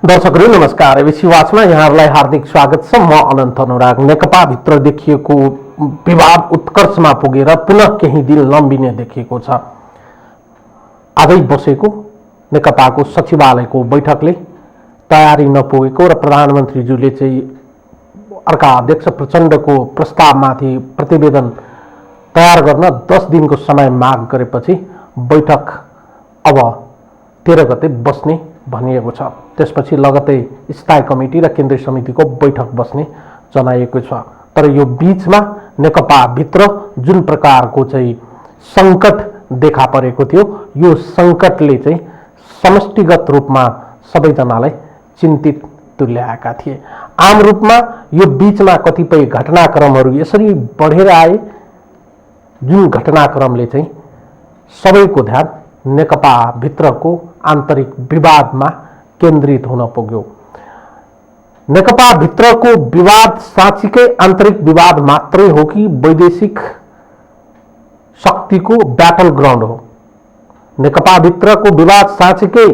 दर्शकहरू नमस्कार। एबिसी वाचमा यहाँहरूलाई हार्दिक स्वागत छ। म अनन्त अनुराग। नेकपा भित्र देखिएको विवाद उत्कर्षमा पुगेर पुनः केही दिन लम्बिने देखिएको छ। आजै बसेको नेकपाको सचिवालयको बैठकले तयारी नपुगेको र प्रधानमन्त्रीज्यूले चाहिँ अर्का अध्यक्ष प्रचण्डको प्रस्तावमाथि प्रतिवेदन तयार गर्न 10 दिनको समय माग गरेपछि बैठक अब 13 गते बस्ने भनिएको छ। त्यसपछि लगतै स्थायी कमिटी र केन्द्रीय समितिको बैठक बस्ने जनाइएको छ। तर यो बीचमा नेकपा भित्र जुन प्रकारको चाहिँ सङ्कट देखा परेको थियो, यो सङ्कटले चाहिँ समष्टिगत रूपमा सबैजनालाई चिन्तित तुल्याएका थिए। आम रूपमा यो बीचमा कतिपय घटनाक्रमहरू यसरी बढेर आए जुन घटनाक्रमले चाहिँ सबैको ध्यान नेकपा भित्रको आन्तरिक विवादमा केन्द्रित हुन पुग्यो। नेकपा भित्रको विवाद साँच्चीकै आन्तरिक विवाद मात्रै हो कि वैदेशिक शक्तिको ब्याटल ग्राउन्ड हो? नेकपा भित्रको विवाद साँच्चीकै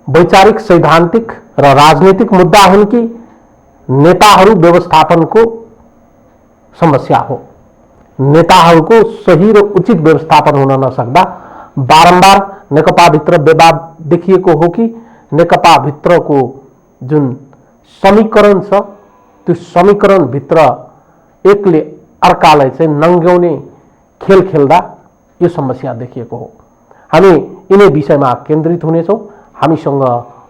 वैचारिक, सैद्धान्तिक र राजनीतिक मुद्दा हुन् कि नेताहरू व्यवस्थापनको समस्या हो? नेताहरूको सही र उचित व्यवस्थापन हुन नसक्दा बारम्बार नेकपा भित्र विवाद देखिएको हो कि नेकपा भित्रको जुन समीकरण छ त्यो समीकरण भित्र एकले अर्कालाई चाहिँ नङ्ग्याउने खेल खेल्दा यो समस्या देखिएको हो? हामी यिनै विषयमा केन्द्रित हुनेछौँ। हामीसँग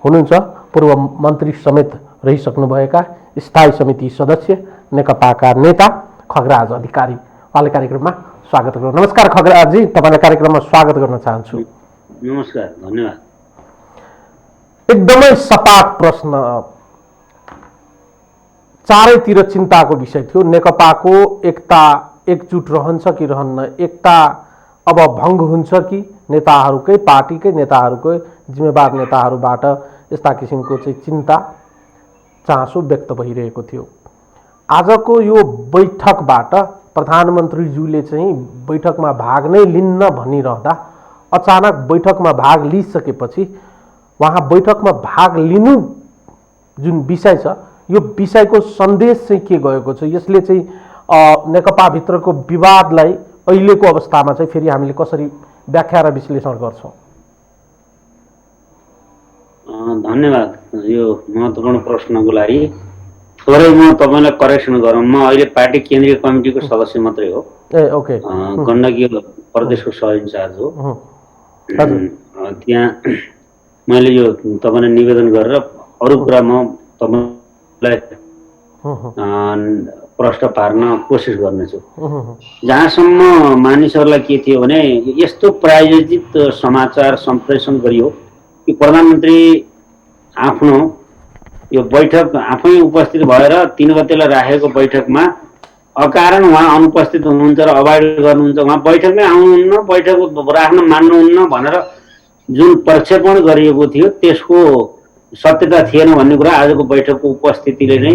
हुनुहुन्छ पूर्व मन्त्री समेत रहिसक्नुभएका स्थायी समिति सदस्य नेकपाका नेता खगराज अधिकारी। उहाँले कार्यक्रममा स्वागत गर्नु। नमस्कार खगराजी, तपाईँलाई कार्यक्रममा स्वागत गर्न चाहन्छु। नमस्कार, धन्यवाद। एकदमै सपाट प्रश्न, चारैतिर चिन्ताको विषय थियो। नेकपाको एकता एकजुट रहन्छ कि रहन्न? एकता अब भङ्ग हुन्छ कि नेताहरूकै, पार्टीकै नेताहरूकै जिम्मेवार नेताहरूबाट यस्ता किसिमको चाहिँ चिन्ता चासो व्यक्त भइरहेको थियो। आजको यो बैठकबाट प्रधानमन्त्रीज्यूले चाहिँ बैठकमा भाग नै लिन्न भनिरहँदा अचानक बैठकमा भाग लिइसकेपछि उहाँ बैठकमा भाग लिनु जुन विषय छ यो विषयको सन्देश चाहिँ के गएको छ? यसले चाहिँ नेकपा भित्रको विवादलाई अहिलेको अवस्थामा चाहिँ फेरि हामीले कसरी व्याख्या र विश्लेषण गर्छौँ? धन्यवाद यो महत्त्वपूर्ण प्रश्नको लागि। थोरै म तपाईँलाई करेक्सन गरौँ, म अहिले पार्टी केन्द्रीय कमिटीको सदस्य मात्रै हो। ओके। गण्डकी प्रदेशको सह इन्चार्ज हो। त्यहाँ मैले यो तपाईँलाई निवेदन गरेर अरू कुरा म तपाईँलाई प्रश्न पार्न कोसिस गर्नेछु। जहाँसम्म मानिसहरूलाई के थियो भने यस्तो प्रायोजित समाचार सम्प्रेषण गरियो कि प्रधानमन्त्री आफ्नो यो बैठक आफै उपस्थित भएर 3 गतेलाई राखेको बैठकमा अकारण उहाँ अनुपस्थित हुनुहुन्छ र अभोइड गर्नुहुन्छ, उहाँ बैठकमै आउनुहुन्न, बैठक राख्न मान्नुहुन्न भनेर जुन प्रक्षेपण गरिएको थियो त्यसको सत्यता थिएन भन्ने कुरा आजको बैठकको उपस्थितिले नै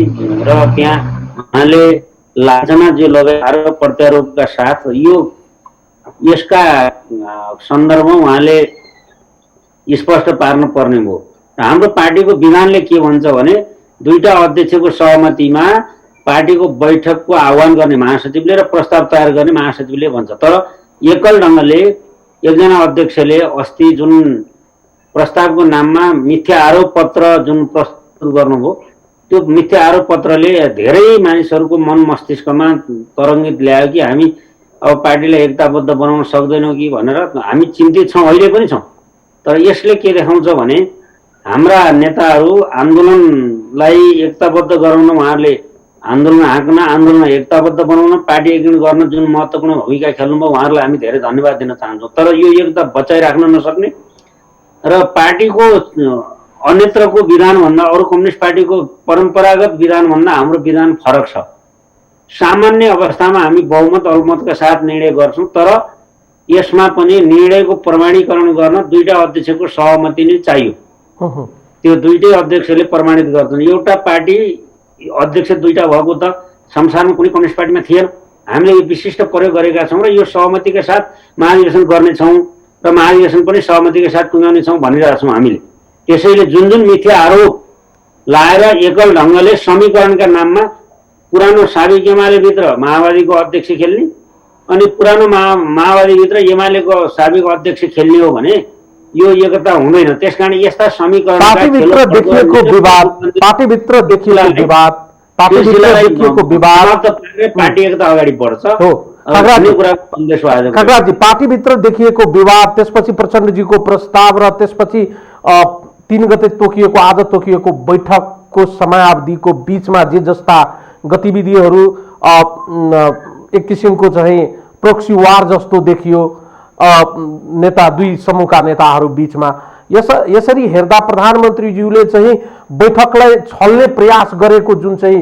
र त्यहाँ उहाँले लाञ्छना जो लगाए आरोप प्रत्यारोपका साथ यसका सन्दर्भमा उहाँले स्पष्ट पार्नु पर्ने भयो। हाम्रो पार्टीको विधानले के भन्छ भने दुईटा अध्यक्षको सहमतिमा पार्टीको बैठकको आह्वान गर्ने महासचिवले र प्रस्ताव तयार गर्ने महासचिवले भन्छ। तर एकल ढङ्गले एकजना अध्यक्षले अस्ति जुन प्रस्तावको नाममा मिथ्या आरोप पत्र जुन प्रस्तुत गर्नुभयो त्यो मिथ्या आरोप पत्रले धेरै मानिसहरूको मन मस्तिष्कमा तरङ्गित ल्यायो कि हामी अब पार्टीलाई एकताबद्ध बनाउन सक्दैनौँ कि भनेर हामी चिन्तित छौँ, अहिले पनि छौँ। तर यसले के देखाउँछ भने हाम्रा नेताहरू आन्दोलनलाई एकताबद्ध गराउन, उहाँहरूले आन्दोलन हाँक्न, आन्दोलन एकताबद्ध बनाउन, पार्टी एकीकरण गर्न जुन महत्त्वपूर्ण भूमिका खेल्नुभयो उहाँहरूलाई हामी धेरै धन्यवाद दिन चाहन्छौँ। तर यो एकता बचाइराख्न नसक्ने र पार्टीको अन्यत्रको विधानभन्दा अरू कम्युनिस्ट पार्टीको परम्परागत विधानभन्दा हाम्रो विधान फरक छ। सामान्य अवस्थामा हामी बहुमत अल्पमतका साथ निर्णय गर्छौँ, तर यसमा पनि निर्णयको प्रमाणीकरण गर्न दुईटा अध्यक्षको सहमति नै चाहियो। त्यो दुईटै अध्यक्षले प्रमाणित गर्छन्। एउटा पार्टी अध्यक्ष दुईटा भएको त संसारमा कुनै कम्युनिस्ट पार्टीमा थिएन। हामीले यो विशिष्ट प्रयोग गरेका छौँ र यो सहमतिका साथ महाधिवेशन गर्नेछौँ र महाधिवेशन पनि सहमतिका साथ टुङ्गाउनेछौँ भनिरहेका छौँ हामीले। त्यसैले जुन जुन मिथ्या आरोप लाएर एकल ढङ्गले समीकरणका नाममा पुरानो साबिक एमालेभित्र माओवादीको अध्यक्ष खेल्ने अनि पुरानो माओवादीभित्र एमालेको साबिक अध्यक्ष खेल्ने हो भने यो एकता हुँदैन। त्यसकारण यस्ता समीकरण पार्टीभित्र देखिएको विवाद पार्टी एकता अगाडि बढ्छ। खगराजी, पार्टीभित्र देखिएको विवाद, त्यसपछि प्रचण्डजीको प्रस्ताव र त्यसपछि 3 गते तोकिएको, आज तोकिएको बैठकको समयावधिको बीचमा जे जस्ता गतिविधिहरू एक किसिमको चाहिँ प्रोक्सी वार जस्तो देखियो नेता, दुई समूहका नेताहरू बीचमा, यसरी हेर्दा प्रधानमन्त्रीज्यूले चाहिँ बैठकलाई छल्ने प्रयास गरेको जुन चाहिँ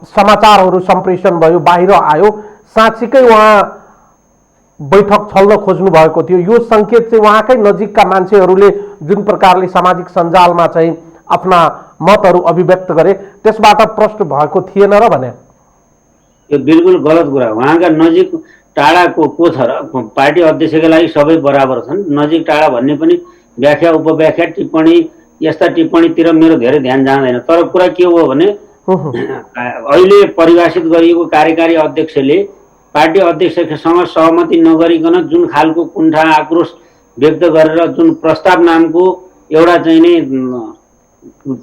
समाचारहरू सम्प्रेषण भयो, बाहिर आयो, साँच्चीकै उहाँ बैठक छल्न खोज्नु भएको थियो। यो संकेत चाहिँ उहाँकै नजिकका मान्छेहरूले जुन प्रकारले सामाजिक सञ्जालमा चाहिँ आफ्ना मतहरू अभिव्यक्त गरे त्यसबाट प्रष्ट भएको थिएन र भने? यो बिल्कुल गलत कुरा हो। उहाँका नजिक टाढाको को छ र? पार्टी अध्यक्षका लागि सबै बराबर छन्। नजिक टाढा भन्ने पनि व्याख्या उपव्याख्या टिप्पणी, यस्ता टिप्पणीतिर मेरो धेरै ध्यान जाँदैन। तर कुरा के हो भने अहिले परिभाषित गरिएको कार्यकारी अध्यक्षले पार्टी अध्यक्षसँग सहमति नगरिकन जुन खालको कुण्ठा आक्रोश व्यक्त गरेर जुन प्रस्ताव नामको एउटा चाहिँ नै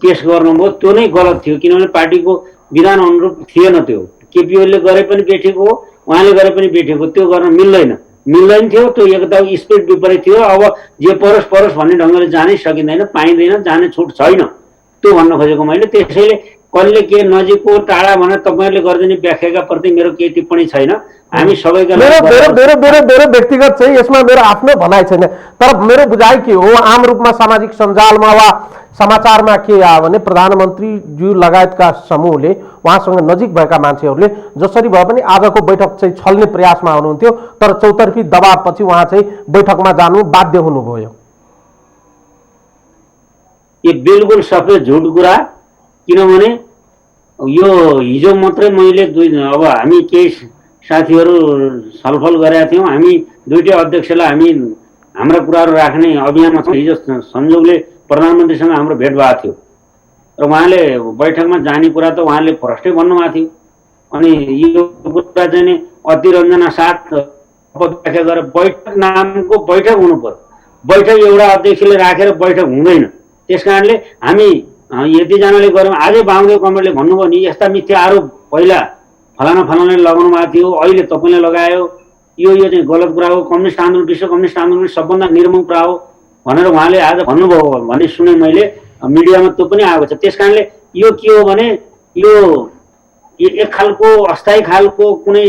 पेश गर्नुभयो त्यो नै गलत थियो। किनभने पार्टीको विधान अनुरूप थिएन त्यो। केपी ओलीले गरे पनि बेठेको हो, उहाँले गरे पनि बेठेको, त्यो गर्न मिल्दैन थियो। त्यो एकदम स्पिड विपरीत थियो। अब जे परोस् भन्ने ढङ्गले जानै सकिँदैन, पाइँदैन, जाने छुट छैन, त्यो भन्न खोजेको मैले। त्यसैले कसले के नजिकको टाढा भनेर तपाईँहरूले गरिदिने व्याख्याका प्रति मेरो केही टिप्पणी छैन। हामी सबैका मेरो व्यक्तिगत चाहिँ यसमा मेरो आफ्नो भनाइ छैन। तर मेरो बुझाइ के हो, आम रूपमा सामाजिक सञ्जालमा वा समाचारमा के आयो भने प्रधानमन्त्रीज्यू लगायतका समूहले, उहाँसँग नजिक भएका मान्छेहरूले जसरी भए पनि आजको बैठक चाहिँ छल्ने प्रयासमा हुनुहुन्थ्यो, तर चौतर्फी दबावपछि उहाँ चाहिँ बैठकमा जानु बाध्य हुनुभयो। यो बिल्कुल सफेद झुट कुरा। किनभने यो हिजो मात्रै मैले अब हामी केही साथीहरू छलफल गरेका थियौँ। हामी दुईटै अध्यक्षलाई हामी हाम्रा कुराहरू राख्ने अभियानमा छौँ। हिजो संयोगले प्रधानमन्त्रीसँग हाम्रो भेट भएको थियो र उहाँले बैठकमा जाने कुरा त उहाँले प्रष्टै भन्नुभएको थियो। अनि यो कुरा चाहिँ नि अतिरञ्जना साथ व्याख्या गरेर बैठक नामको बैठक हुनु पर्यो। बैठक एउटा अध्यक्षले राखेर बैठक हुँदैन। त्यस कारणले हामी यतिजनाले गऱ्यौँ। आजै वामदेव कमरेडले भन्नुभयो नि यस्ता मिथ्या आरोप पहिला फलानाले लगाउनु भएको थियो, अहिले तपाईँले लगायो, यो चाहिँ गलत कुरा हो। कम्युनिस्ट आन्दोलन, विश्व कम्युनिस्ट आन्दोलन सबभन्दा निर्मम कुरा हो भनेर उहाँले आज भन्नुभयो भन्ने सुने मैले, मिडियामा त्यो पनि आएको छ। त्यस कारणले यो के हो भने यो एक खालको अस्थायी खालको कुनै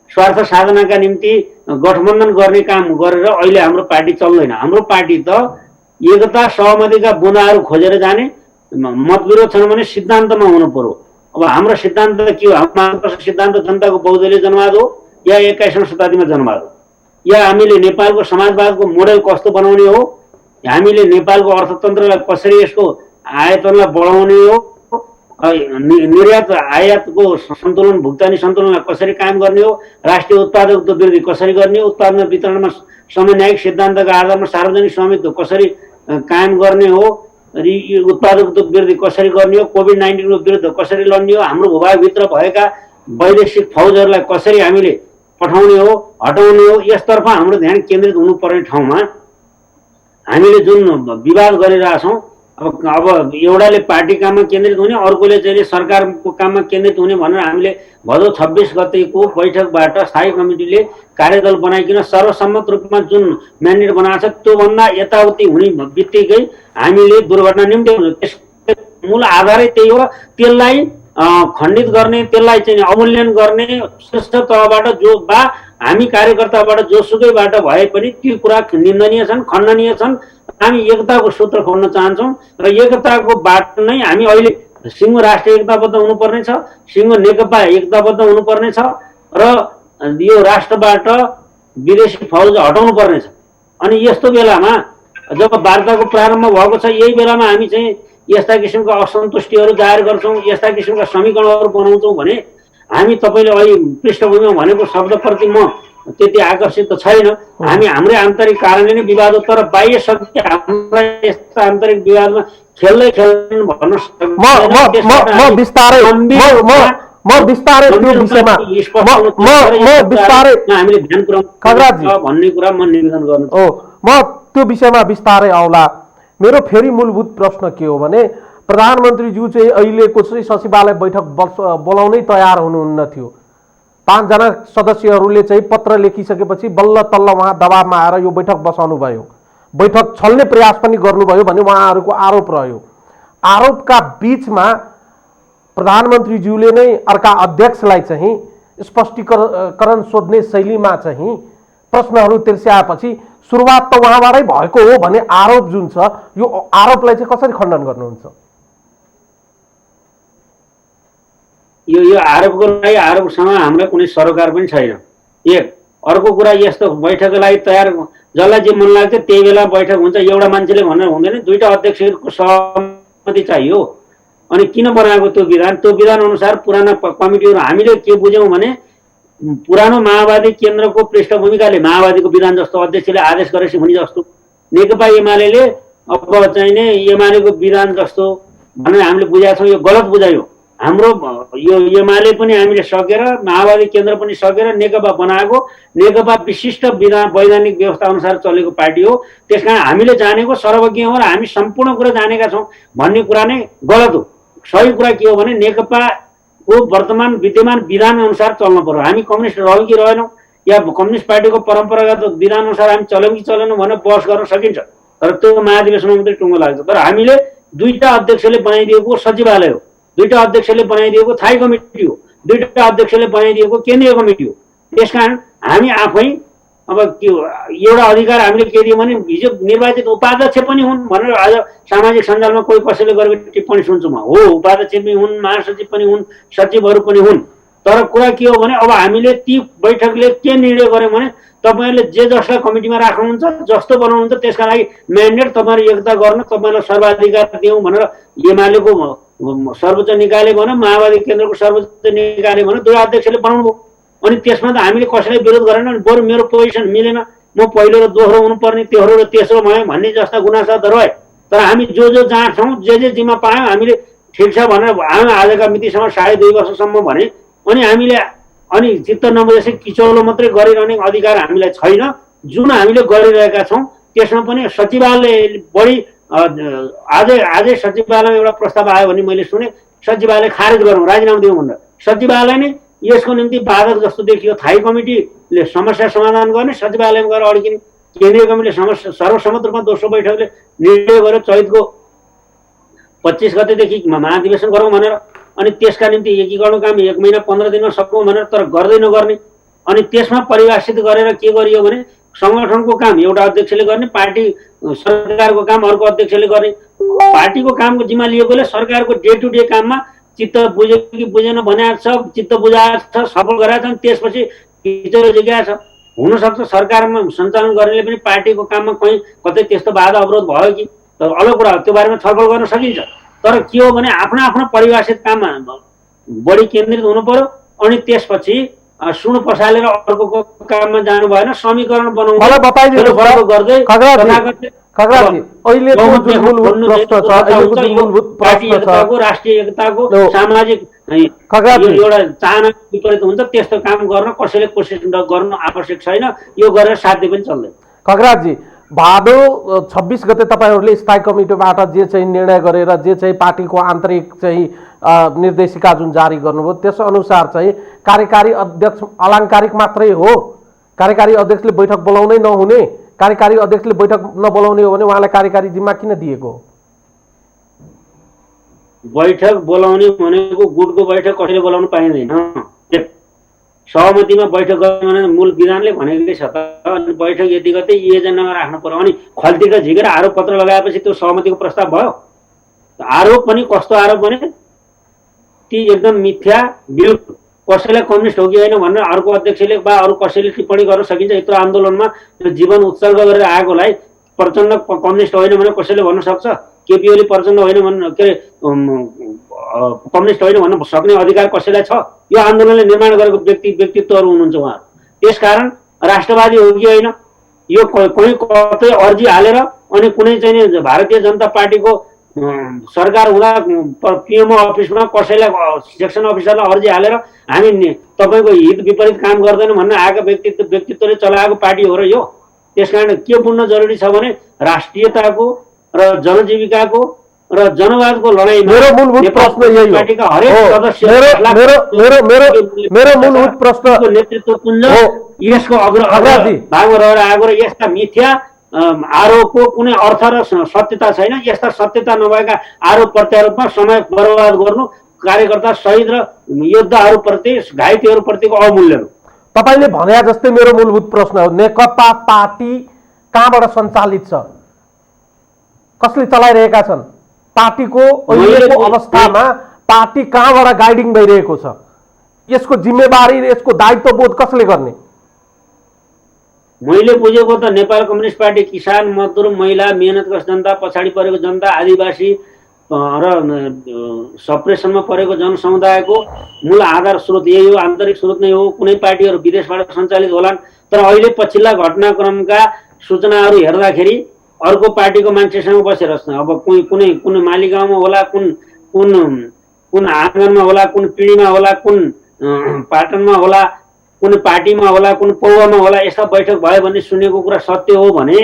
स्वार्थ साधनाका निम्ति गठबन्धन गर्ने काम गरेर अहिले हाम्रो पार्टी चल्दैन। हाम्रो पार्टी त एकता सहमतिका बुँदाहरू खोजेर जाने, मतविरोध छन् भने सिद्धान्तमा हुनु पर्यो। अब हाम्रो सिद्धान्त के हो? हाम्रो सिद्धान्त जनताको बहुदलीय जनवाद हो या 21औं शताब्दीमा जनवाद हो, या हामीले नेपालको समाजवादको मोडेल कस्तो बनाउने हो, हामीले नेपालको अर्थतन्त्रलाई कसरी यसको आयतनलाई बढाउने हो, निर्यात आयातको सन्तुलन, भुक्तानी सन्तुलनलाई कसरी कायम गर्ने हो, राष्ट्रिय उत्पादकत्व वृद्धि कसरी गर्ने हो, उत्पादन वितरणमा समन्वयिक सिद्धान्तका आधारमा सार्वजनिक स्वामित्व कसरी कायम गर्ने हो, उत्पादकत्व वृद्धि कसरी गर्ने हो, कोभिड-19 विरुद्ध कसरी लड्ने हो, हाम्रो भूभागभित्र भएका वैदेशिक फौजहरूलाई कसरी हामीले पठाउने हो, हटाउने हो, यसतर्फ हाम्रो ध्यान केन्द्रित हुनुपर्ने ठाउँमा हामीले जुन विवाद गरिरहेछौँ। अब एउटाले पार्टी काममा केन्द्रित हुने, अर्कोले चाहिँ सरकारको काममा केन्द्रित हुने भनेर हामीले भदौ 26 गतेको बैठकबाट स्थायी कमिटीले कार्यदल बनाइकन सर्वसम्मत रूपमा जुन म्यान्डेट बनाएको छ त्योभन्दा यताउति हुने बित्तिकै हामीले दुर्घटना निम्त्याउँछौँ। त्यसको मूल आधारै त्यही हो। त्यसलाई खण्डित गर्ने, त्यसलाई चाहिँ अवमूल्यन गर्ने शीर्ष तहबाट जो बा हामी कार्यकर्ताबाट जोसुकैबाट भए पनि त्यो कुरा निन्दनीय छन्, खण्डनीय छन्। हामी एकताको सूत्र खोल्न चाहन्छौँ र एकताको बाटो नै हामी अहिले सिङ्गो राष्ट्र एकताबद्ध हुनुपर्ने छ, सिङ्गो नेकपा एकताबद्ध हुनुपर्ने छ र यो राष्ट्रबाट विदेशी फौज हटाउनु पर्ने छ। अनि यस्तो बेलामा जब वार्ताको प्रारम्भ भएको छ यही बेलामा हामी चाहिँ यस्ता किसिमका असन्तुष्टिहरू जाहेर गर्छौँ, यस्ता किसिमका समीकरणहरू बनाउँछौँ भने हामी तपाईँले अहिले पृष्ठभूमिमा भनेको शब्दप्रति म त्यति आकर्षित त छैन। हामी हाम्रै आन्तरिक कारणले नै विवाद हो, तर बाह्य शक्ति हामीलाई यस्ता आन्तरिक विवादमा खेल्दै खेल्दैन भन्न म बिस्तारै त्यो विषयमा हामीले ध्यान पुर्याउनु भन्ने कुरा म निवेदन गर्नु। म त्यो विषयमा बिस्तारै आउला। मेरो फेरि मूलभूत प्रश्न के हो भने प्रधानमन्त्रीज्यू चाहिँ अहिलेको चाहिँ सचिवालय बैठक बोलाउनै तयार हुनुहुन्न थियो। 5 जना सदस्यहरूले चाहिँ पत्र लेखिसकेपछि बल्ल तल्ल उहाँ दबावमा आएर यो बैठक बसाउनु भयो, बैठक छल्ने प्रयास पनि गर्नुभयो भन्ने उहाँहरूको आरोप रह्यो। आरोपका बीचमा प्रधानमन्त्रीज्यूले नै अर्का अध्यक्षलाई चाहिँ स्पष्टीकरण सोध्ने शैलीमा चाहिँ प्रश्नहरू तिर्स्याएपछि सुरुवात त उहाँबाटै भएको हो भन्ने आरोप जुन छ, यो आरोपलाई चाहिँ कसरी खण्डन गर्नुहुन्छ? यो आरोपको लागि आरोपसँग हामीलाई कुनै सरोकार पनि छैन। एक अर्को कुरा, यस्तो बैठकको लागि तयार जसलाई जे मन लाग्छ त्यही बेला बैठक हुन्छ, एउटा मान्छेले भनेर हुँदैन, 2टा अध्यक्षको सहमति चाहियो। अनि किन बनाएको त्यो विधान अनुसार पुराना कमिटीहरू हामीले के बुझ्यौँ भने पुरानो माओवादी केन्द्रको पृष्ठभूमिकाले माओवादीको विधान जस्तो अध्यक्षले आदेश गरेपछि हुने जस्तो नेकपा एमाले अब चाहिँ नै एमालेको विधान जस्तो भनेर हामीले बुझाएको छौँ। यो गलत बुझायो। हाम्रो यो एमाले पनि हामीले सकेर, माओवादी केन्द्र पनि सकेर नेकपा बनाएको, नेकपा विशिष्ट वैधानिक व्यवस्था अनुसार चलेको पार्टी हो। त्यसकारण हामीले जानेको सर्वज्ञ हो र हामी सम्पूर्ण कुरा जानेका छौँ भन्ने कुरा नै गलत हो। सही कुरा के हो भने नेकपाको वर्तमान विद्यमान विधान अनुसार चल्नु पर्यो। हामी कम्युनिस्ट रह्यौँ कि रहेनौँ, या कम्युनिस्ट पार्टीको परम्परागत विधान अनुसार हामी चल्यौँ कि चलेनौँ भनेर बहस गर्न सकिन्छ, तर त्यो महाधिवेशनमा मात्रै टुङ्गो लाग्छ। तर हामीले 2टा अध्यक्षले बनाइदिएको सचिवालय हो, 2टा अध्यक्षले बनाइदिएको थाई कमिटी हो, 2टा अध्यक्षले बनाइदिएको केन्द्रीय कमिटी हो। त्यसकारण हामी आफै अब के एउटा अधिकार हामीले के दियौँ भने हिजो निर्वाचित उपाध्यक्ष पनि हुन् भनेर आज सामाजिक सञ्जालमा कोही कसैले गरेको टिप्पणी सुन्छु म। हो, उपाध्यक्ष पनि हुन्, महासचिव पनि हुन्, सचिवहरू पनि हुन्, तर कुरा के हो भने अब हामीले ती बैठकले के निर्णय गर्यो भने तपाईँहरूले जे जसलाई कमिटीमा राख्नुहुन्छ, जस्तो बनाउनुहुन्छ त्यसका लागि म्यान्डेट तपाईँहरू एकता गर्न, तपाईँलाई सर्वाधिकार दियौँ भनेर एमालेको सर्वोच्च निकायले भन्यो, माओवादी केन्द्रको सर्वोच्च निकायले भन्यो, 2 अध्यक्षले बनाउनु भयो। अनि त्यसमा त हामीले कसैलाई विरोध गरेन। बरु मेरो पोजिसन मिलेन, म पहिलो र दोस्रो हुनुपर्ने, तेस्रो र तेस्रो भयो भन्ने जस्ता गुनासा त रहे। तर हामी जो जहाँ छौँ, जे जिम्मा पायौँ हामीले ठिक छ भनेर हामी आजका मितिसम्म 2.5 वर्षसम्म भने अनि हामीले अनि चित्त नबुझेपछि किचौलो मात्रै गरिरहने अधिकार हामीलाई छैन। जुन हामीले गरिरहेका छौँ त्यसमा पनि सचिवालय बढी आजै सचिवालयमा एउटा प्रस्ताव आयो भने मैले सुने, सचिवालय खारेज गरौँ, राजीनामा दिउँ भनेर। सचिवालय नै यसको निम्ति बाधक जस्तो देखियो। थाई कमिटीले समस्या समाधान गर्ने, सचिवालयमा गएर अड्किने, केन्द्रीय कमिटीले सर्वसम्मत रूपमा दोस्रो बैठकले निर्णय गरेर चैतको 25 गतेदेखि महाधिवेशन गरौँ भनेर। अनि त्यसका निम्ति एकीकरण काम 1 महिना 15 दिनमा सकौँ भनेर, तर गर्दै नगर्ने। अनि त्यसमा परिभाषित गरेर के गरियो भने सङ्गठनको काम एउटा अध्यक्षले गर्ने, पार्टी सरकारको काम अर्को अध्यक्षले गर्ने। पार्टीको कामको जिम्मा लिएकोले सरकारको डे टु डे काममा चित्त बुझ्यो कि बुझेन भनेको छ, चित्त बुझाएको छ, सफल गराएको छ, त्यसपछि किचौलो जिज्ञासा छ। हुनसक्छ सरकारमा सञ्चालन गर्नेले पनि पार्टीको काममा कतै त्यस्तो बाधा अवरोध भयो कि, तर अलग कुरा हो, त्यो बारेमा छलफल गर्न सकिन्छ। तर के हो भने आफ्नो आफ्नो परिभाषित काममा बढी केन्द्रित हुनु पर्यो। अनि त्यसपछि सुन पसालेर अर्को काममा जानु भएन, समीकरण बनाउनु गर्दै राष्ट्रिय एकताको सामाजिक एउटा चाहना विपरीत हुन्छ। त्यस्तो काम गर्न कसैले कोसिस गर्नु आवश्यक छैन, यो गरेर साध्य पनि चल्दैन। खगराजजी, भादो 26 गते तपाईँहरूले स्थायी कमिटीबाट जे चाहिँ निर्णय गरेर जे चाहिँ पार्टीको आन्तरिक चाहिँ निर्देशिका जुन जारी गर्नुभयो त्यसअनुसार चाहिँ कार्यकारी अध्यक्ष अलङ्कारिक मात्रै हो? कार्यकारी अध्यक्षले बैठक बोलाउनै नहुने, कार्यकारी अध्यक्षले बैठक नबोलाउने हो भने उहाँलाई कार्यकारी जिम्मा किन दिएको? बैठक बोलाउने भनेको गुटको बैठक कसैले बोलाउनु पाइँदैन। सहमतिमा बैठक गर्ने भने मूल विधानले भनेकै छ त। अनि बैठक यति गते एजेन्डामा राख्नु पर्यो। अनि खल्तीका झिकेर आरोप पत्र लगाएपछि त्यो सहमतिको प्रस्ताव भयो। आरोप पनि कस्तो आरोप भने ती एकदम मिथ्या, बिल्कुल कसैलाई कम्युनिस्ट हो कि होइन भनेर अर्को अध्यक्षले वा अरू कसैले टिप्पणी गर्न सकिन्छ। यत्रो आन्दोलनमा जीवन उत्सर्ग गरेर आएकोलाई प्रचण्ड कम्युनिस्ट होइन भनेर कसैले भन्न सक्छ? केपी ओली प्रचण्ड होइन भन्न, के अरे कम्युनिस्ट होइन भन्न सक्ने अधिकार कसैलाई छ? यो आन्दोलनले निर्माण गरेको व्यक्तित्वहरू हुनुहुन्छ उहाँहरू। त्यसकारण राष्ट्रवादी हो कि होइन, यो कोही कतै अर्जी हालेर अनि कुनै चाहिँ भारतीय जनता पार्टीको सरकार हुँदा पिएमओ अफिसमा कसैलाई सेक्सन अफिसरलाई अर्जी हालेर हामी तपाईँको हित विपरीत काम गर्दैन भन्न आएको व्यक्तित्वले चलाएको पार्टी हो र यो। त्यसकारण के बुझ्न जरुरी छ भने राष्ट्रियताको र जनजीविकाको र जनवादको लडाइँमा मेरो मूलभूत प्रश्न यही हो। पार्टीका हरेक सदस्य मेरो मूलभूत प्रश्न नेतृत्व पुञ्ज यसको भागमा रहेर आएको र यस्ता मिथ्या आरोपको कुनै अर्थ र सत्यता छैन। यस्ता सत्यता नभएका आरोप प्रत्यारोपमा समय बर्बाद गर्नु कार्यकर्ता शहीद र योद्धाहरूप्रति घाइतेहरूप्रतिको अवमूल्यन हो। तपाईले भने जस्तै मेरो मूलभूत प्रश्न हो, नेकपा पार्टी कहाँबाट सञ्चालित छ, कसले चलाइरहेका छन्, पार्टीको अहिलेको अवस्थामा पार्टी कहाँबाट गाइडिङ भइरहेको छ, यसको जिम्मेवारी यसको दायित्व बोध कसले गर्ने? मैले बुझेको त नेपाल कम्युनिस्ट पार्टी किसान, मजदुर, महिला, मेहनतकश जनता, पछाडि परेको जनता, आदिवासी र सप्रेसनमा परेको जनसमुदायको मूल आधार स्रोत यही हो, आन्तरिक स्रोत नै हो। कुनै पार्टीहरू विदेशबाट सञ्चालित होलान्, तर अहिले पछिल्ला घटनाक्रमका सूचनाहरू हेर्दाखेरि अर्को पार्टीको मान्छेसँग बसेर अब कुनै मालिगाउँमा होला, कुन आँगनमा होला, कुन पिँढीमा होला, कुन पाटनमा होला, कुन पार्टीमा होला, कुन पौवामा होला, यस्ता बैठक भयो भन्ने सुनेको कुरा सत्य हो भने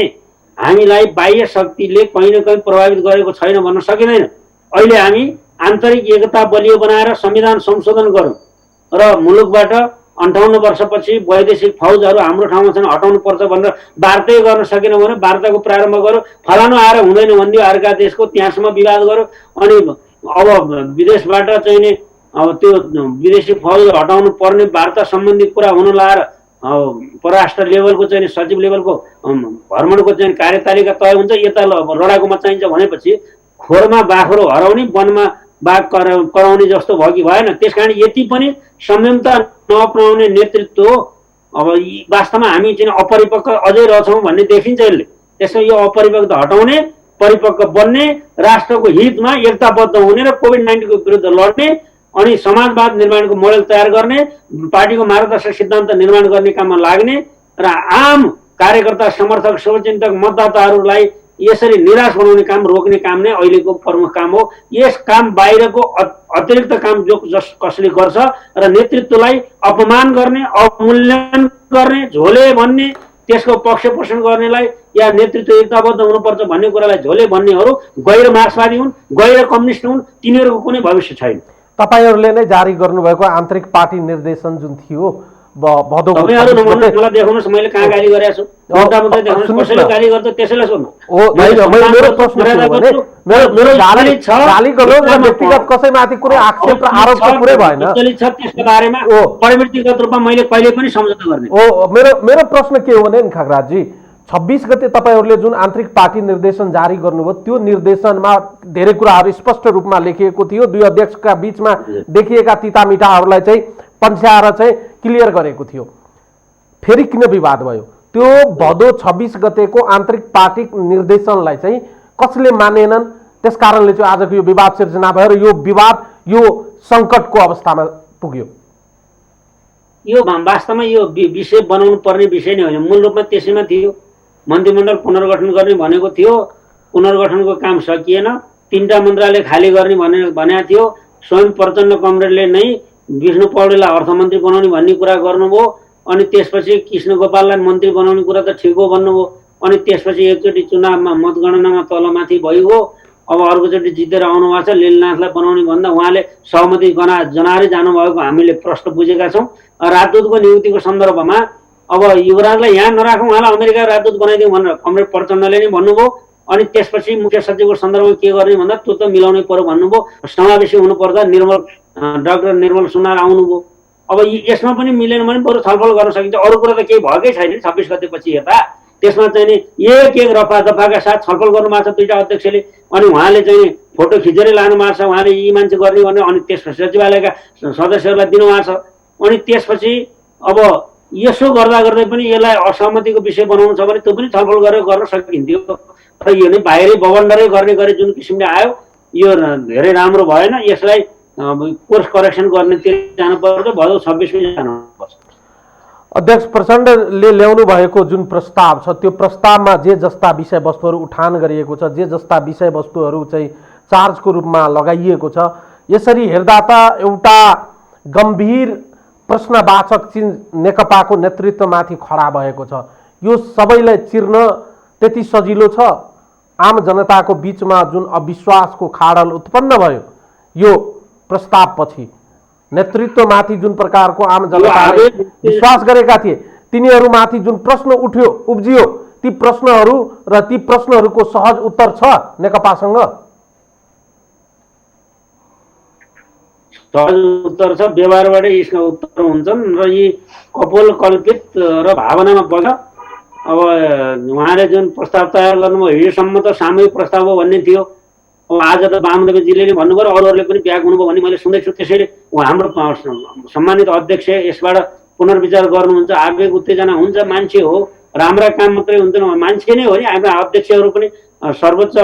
हामीलाई बाह्य शक्तिले कहीँ न कहीँ प्रभावित गरेको छैन भन्न सकिँदैन। अहिले हामी आन्तरिक एकता बलियो बनाएर संविधान संशोधन गरौँ र मुलुकबाट 58 वर्षपछि वैदेशिक फौजहरू हाम्रो ठाउँमा छन् हटाउनु पर्छ भनेर वार्तै गर्न सकेनौँ भने वार्ताको प्रारम्भ गरौँ। फलानु आएर हुँदैन भनिदियो अर्का देशको, त्यहाँसम्म विवाद गरौँ। अनि अब विदेशबाट चाहिँ नि अब त्यो विदेशी फौज हटाउनु पर्ने वार्ता सम्बन्धी कुरा हुन लाएर परराष्ट्र लेभलको चाहिँ सचिव लेभलको भ्रमणको चाहिँ कार्यतालिका तय हुन्छ। यता लडाकुमा चाहिन्छ भनेपछि खोरमा बाख्रो हराउने, वनमा बाघ कराउने जस्तो भयो कि भएन। त्यसकारण यति पनि संयमता नअपनाउने नेतृत्व अब वास्तवमा हामी चाहिँ अपरिपक्व अझै रहेछौँ भन्ने देखिन्छ यसले। त्यसमा यो अपरिपक्वता हटाउने, परिपक्व बन्ने, राष्ट्रको हितमा एकताबद्ध हुने र कोभिड-19 को विरुद्ध लड्ने अनि समाजवाद निर्माणको मोडेल तयार गर्ने, पार्टीको मार्गदर्शक सिद्धान्त निर्माण गर्ने काममा लाग्ने र आम कार्यकर्ता, समर्थक, शुभचिन्तक, मतदाताहरूलाई यसरी निराश बनाउने काम रोक्ने काम नै अहिलेको प्रमुख काम हो। यस काम बाहिरको अतिरिक्त काम कसले गर्छ र नेतृत्वलाई अपमान गर्ने, अवमूल्यन गर्ने, झोले भन्ने, त्यसको पक्ष पोषण गर्नेलाई या नेतृत्व एकताबद्ध हुनुपर्छ भन्ने कुरालाई झोले भन्नेहरू गैर मार्क्सवादी हुन्, गैर कम्युनिस्ट हुन्, तिनीहरूको कुनै भविष्य छैन। तपाईहरूले नै जारी गर्नुभएको आन्तरिक पार्टी निर्देशन जुन थियो भदौ तपाईहरु मलाई देखाउनुस् मैले कहाँ गाली गरेको छु, एउटा मात्रै देखाउनुस्, कसैले गाली गर्छ त्यसैलाई सोध्नु। मेरो प्रश्न मेरो गाली गर्नु व्यक्तिगत कसैमाथि कुनै आक्षेप र आरोप त पुरै भएन छ त्यसको बारेमा प्रवृत्तिगत रूपमा मैले कहिले पनि सम्झौता गर्ने। मेरो प्रश्न के हो भने नि खगराजजी, 26 गते तपाईहरूले जुन आन्तरिक पार्टी निर्देशन जारी गर्नुभयो त्यो निर्देशनमा धेरै कुराहरू स्पष्ट रूपमा लेखिएको थियो। दुई अध्यक्षका बीचमा देखिएका तितामिठाहरूलाई चाहिँ पन्छ्याएर चाहिँ क्लियर गरेको थियो। फेरि किन विवाद भयो? त्यो भदौ 26 गतेको आन्तरिक पार्टी निर्देशनलाई चाहिँ कसले मानेनन्, त्यसकारणले चाहिँ आजको यो विवाद सिर्जना भयो र यो विवाद यो सङ्कटको अवस्थामा पुग्यो। यो वास्तवमा यो विषय बनाउनु पर्ने विषय नै होइन, मूल रूपमा त्यसैमा थियो। मन्त्रीमण्डल पुनर्गठन गर्ने भनेको थियो, पुनर्गठनको काम सकिएन, 3टा मन्त्रालय खाली गर्ने भनेको थियो। स्वयं प्रचण्ड कमरेडले नै विष्णु पौडेललाई अर्थमन्त्री बनाउने भन्ने कुरा गर्नुभयो। अनि त्यसपछि कृष्ण गोपाललाई मन्त्री बनाउने कुरा त ठिक हो भन्नुभयो। अनि त्यसपछि एकचोटि चुनावमा मतगणनामा तलमाथि भइगयो। अब अर्कोचोटि जितेर आउनु भएको छ, लीलनाथलाई बनाउने भन्दा उहाँले सहमति जनाएरै जानुभएको हामीले प्रश्न बुझेका छौँ। राजदूतको नियुक्तिको सन्दर्भमा अब युवराजलाई यहाँ नराखौँ, उहाँलाई अमेरिका राजदूत बनाइदिउँ भनेर कमरेड प्रचण्डले नै भन्नुभयो। अनि त्यसपछि मुख्य सचिवको सन्दर्भमा के गर्ने भन्दा त्यो त मिलाउनै पर्यो भन्नुभयो। समावेशी हुनुपर्दा डाक्टर निर्मल सुनार आउनुभयो। अब यसमा पनि मिलेन भने बरु छलफल गर्न सकिन्छ। अरू कुरा त केही भएकै छैन 26 गतेपछि यता। त्यसमा चाहिँ नि एक रफा दफाका साथ छलफल गर्नु भएको छ 2टा अध्यक्षले। अनि उहाँले चाहिँ फोटो खिचेरै लानु भएको छ, उहाँले यी मान्छे गर्ने भने अनि त्यसपछि सचिवालयका सदस्यहरूलाई दिनुभएको छ। अनि त्यसपछि अब यसो गर्दा गर्दै पनि यसलाई असहमतिको विषय बनाउनु छ भने त्यो पनि छलफल गरेर गर्न सकिन्थ्यो। र यो नै बाहिरै बवन्डरै गर्ने गरे जुन किसिमले आयो यो धेरै राम्रो भएन। यसलाई कोर्स करेक्सन गर्नेतिर जानुपर्छ, भदौ 26 मा जानुपर्छ। अध्यक्ष प्रचण्डले ल्याउनु भएको जुन प्रस्ताव छ त्यो प्रस्तावमा जे जस्ता विषयवस्तुहरू उठान गरिएको छ, जे जस्ता विषयवस्तुहरू चाहिँ चार्जको रूपमा लगाइएको छ, यसरी हेर्दा त एउटा गम्भीर प्रश्नवाचक चिन्ह नेकपाको नेतृत्वमाथि खडा भएको छ। यो सबैलाई चिर्न त्यति सजिलो छ? आम जनताको बीचमा जुन अविश्वासको खाडल उत्पन्न भयो यो प्रस्तावपछि नेतृत्वमाथि जुन प्रकारको आम जनताले विश्वास गरेका थिए तिनीहरूमाथि जुन प्रश्न उब्जियो ती प्रश्नहरू र ती प्रश्नहरूको सहज उत्तर छ नेकपासँग? सहज उत्तर छ, व्यवहारबाटै यसका उत्तर हुन्छन् र यी कपोल कल्पित र भावनामा बस। अब उहाँले जुन प्रस्ताव तयार गर्नुभयो हिजोसम्म त सामूहिक प्रस्ताव हो भन्ने थियो। अब आज त वामदेवजीले भन्नु पर्यो, अरूहरूले पनि ब्याग हुनुभयो भन्ने मैले सुन्दैछु। त्यसैले हाम्रो सम्मानित अध्यक्ष यसबाट पुनर्विचार गर्नुहुन्छ। आवेग उत्तेजना हुन्छ, मान्छे हो, राम्रा काम मात्रै हुँदैन, मान्छे नै हो नि। हाम्रा अध्यक्षहरू पनि सर्वोच्च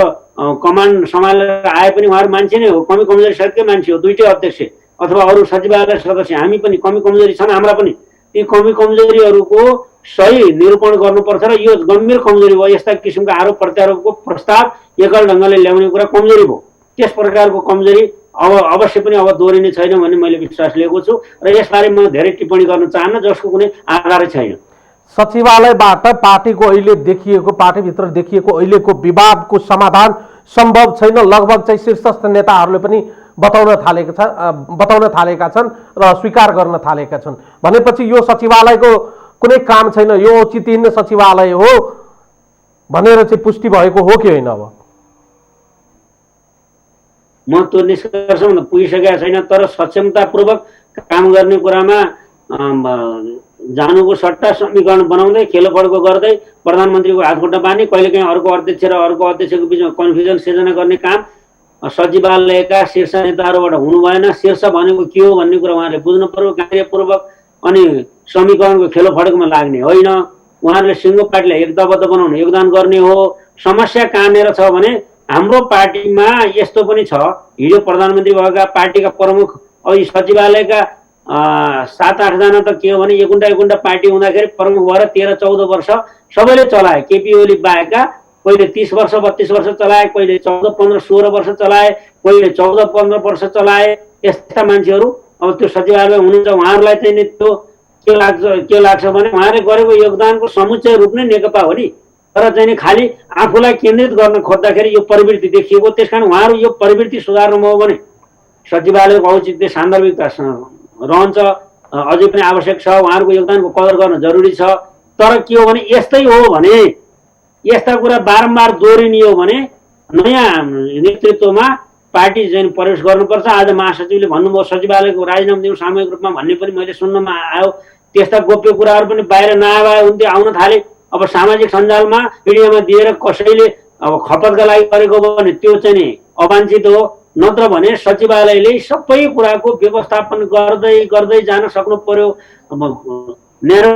कमान्ड सम्हालेर आए पनि उहाँहरू मान्छे नै हो, कमी कमजोरी सहितकै मान्छे हो। दुईटै अध्यक्ष अथवा अरू सचिवालय सदस्य हामी पनि कमी कमजोरी छन् हाम्रा पनि। ती कमी कमजोरीहरूको सही निरूपण गर्नुपर्छ र यो गम्भीर कमजोरी भयो, यस्ता किसिमका आरोप प्रत्यारोपको प्रस्ताव एकल ढङ्गले ल्याउने कुरा कमजोरी भयो। त्यस प्रकारको कमजोरी अब अवश्य पनि अब दोहोरिने छैन भन्ने मैले विश्वास लिएको छु र यसबारे म धेरै टिप्पणी गर्न चाहन्न जसको कुनै आधारै छैन। सचिवालयबाट पार्टीभित्र देखिएको अहिलेको विवादको समाधान सम्भव छैन लगभग चाहिँ शीर्षस्थ नेताहरूले पनि बताउन थालेका छन् र स्वीकार गर्न थालेका छन्। भनेपछि यो सचिवालयको कुनै काम छैन, यो औचित्यहीन सचिवालय हो भनेर चाहिँ पुष्टि भएको हो कि होइन? अब म त्यो निष्कर्षमा पुगिसकेका छैन, तर सक्षमतापूर्वक काम गर्ने कुरामा जानुको सट्टा समीकरण बनाउँदै खेलोपडको गर्दै प्रधानमन्त्रीको हातखुट्टा बाँध्ने, कहिलेकाहीँ अर्को अध्यक्ष र अर्को अध्यक्षको बिचमा कन्फ्युजन सिर्जना गर्ने काम सचिवालयका शीर्ष नेताहरूबाट हुनु भएन। शीर्ष भनेको के हो भन्ने कुरा उहाँहरूले बुझ्नु पर्यो कार्यपूर्वक, अनि समीकरणको खेलोफडकमा लाग्ने होइन। उहाँहरूले सिङ्गो पार्टीलाई एकताबद्ध बनाउन योगदान गर्ने हो। समस्या कहाँनिर छ भने हाम्रो पार्टीमा यस्तो पनि छ, हिजो प्रधानमन्त्री भएका पार्टीका प्रमुख अब यी सचिवालयका 7-8 जना त के हो भने एकुन्टा पार्टी हुँदाखेरि प्रमुख भएर 13-14 वर्ष सबैले चलाए। केपी ओली बाहेकका कहिले 30 वर्ष 32 वर्ष चलाए, कहिले 14, 15, 16 वर्ष चलाए, कहिले 14, 15 वर्ष चलाए। यस्ता मान्छेहरू अब त्यो सचिवालय हुनुहुन्छ। उहाँहरूलाई चाहिँ त्यो के लाग्छ भने उहाँले गरेको योगदानको समुच्चय रूप नै नेकपा हो नि, तर चाहिँ खालि आफूलाई केन्द्रित गर्न खोज्दाखेरि यो प्रवृत्ति देखिएको। त्यसकारण उहाँहरू यो प्रवृत्ति सुधार्नुभयो भने सचिवालयको औचित्य सान्दर्भिकता रहन्छ, अझै पनि आवश्यक छ। उहाँहरूको योगदानको कदर गर्न जरुरी छ। तर के हो भने यस्तै हो भने, यस्ता कुरा बारम्बार दोहोरिने हो भने नयाँ नेतृत्वमा पार्टी चाहिँ प्रवेश गर्नुपर्छ। आज महासचिवले भन्नुभयो सचिवालयको राजीनामा दिउँ सामूहिक रूपमा भन्ने पनि मैले सुन्नमा आयो। त्यस्ता गोप्य कुराहरू पनि बाहिर नआए हुन्थ्यो, आउन थाले। अब सामाजिक सञ्जालमा मिडियामा दिएर कसैले अब खपतका लागि गरेको भने त्यो चाहिँ नि अवाञ्छित हो। नत्र भने सचिवालयले सबै कुराको व्यवस्थापन गर्दै गर्दै जान सक्नु पर्यो। न्यारो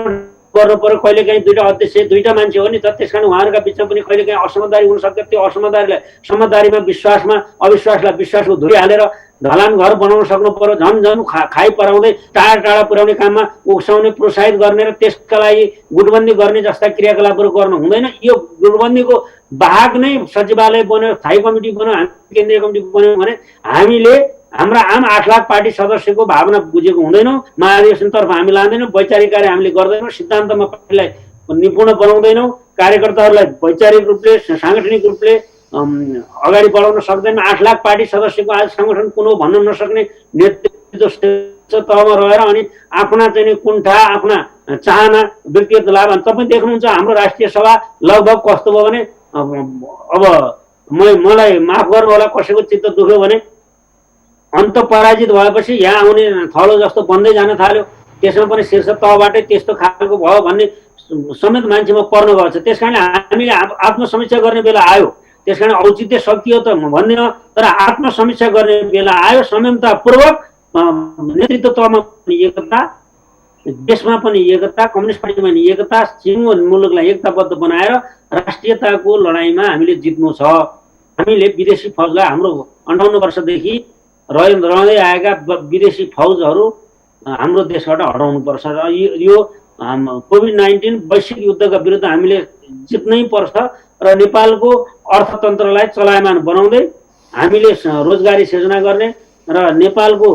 गर्नु पर्यो। कहिलेकाहीँ दुईटा अध्यक्ष दुईटा मान्छे हो नि त, त्यसकारण उहाँहरूका बिचमा पनि कहिलेकाहीँ असमझदारी हुनसक्छ। त्यो असमझदारीलाई समझदारीमा विश्वासमा अविश्वासलाई विश्वासको धुरी हालेर ढलान घर बनाउन सक्नु पर्यो। झन् खाइ पराउँदै टाढा टाढा पुर्याउने काममा उक्साउने प्रोत्साहित गर्ने र त्यसका लागि गुटबन्दी गर्ने जस्ता क्रियाकलापहरू गर्नु हुँदैन। यो गुटबन्दीको बाहक नै सचिवालय बन्यो, स्थायी कमिटी बन्यो, केन्द्रीय कमिटी बन्यो भने हामीले हाम्रा आम 8 लाख पार्टी सदस्यको भावना बुझेको हुँदैनौँ। महाधिवेशनतर्फ हामी लाँदैनौँ, वैचारिक कार्य हामीले गर्दैनौँ, सिद्धान्तमा पार्टीलाई निपुण बनाउँदैनौँ, कार्यकर्ताहरूलाई वैचारिक रूपले साङ्गठनिक रूपले अगाडि बढाउन सक्दैनौँ। 8 लाख पार्टी सदस्यको आज सङ्गठन कुन हो भन्न नसक्ने नेतृत्व तहमा रहेर अनि आफ्ना चाहिँ कुण्ठा, आफ्ना चाहना, व्यक्तिगत लाभ। तपाईँ देख्नुहुन्छ हाम्रो राष्ट्रिय सभा लगभग कस्तो भयो भने अब मलाई माफ गर्नु होला कसैको चित्त दुख्यो भने अन्त पराजित भएपछि यहाँ आउने थलो जस्तो बन्दै जान थाल्यो। त्यसमा पनि शीर्ष तहबाटै त्यस्तो खालको भयो भन्ने समेत मान्छेमा पर्न गएको छ। त्यसकारण हामीले आत्मसमीक्षा गर्ने बेला आयो। त्यसकारण औचित्य सकियो त भन्दिनँ, तर आत्मसमीक्षा गर्ने बेला आयो। संयमतापूर्वक नेतृत्व तहमा पनि एकता, देशमा पनि एकता, कम्युनिस्ट पार्टीमा पनि एकता, सिङ्गो मुलुकलाई एकताबद्ध बनाएर राष्ट्रियताको लडाइँमा हामीले जित्नु छ। हामीले विदेशी फौजलाई हाम्रो 58 वर्षदेखि रहँदै आएका विदेशी फौजहरू हाम्रो देशबाट हटाउनुपर्छ र यो कोभिड-19 वैश्विक युद्धका विरुद्ध हामीले जित्नै पर्छ र नेपालको अर्थतन्त्रलाई चलायमान बनाउँदै हामीले रोजगारी सिर्जना गर्ने र नेपालको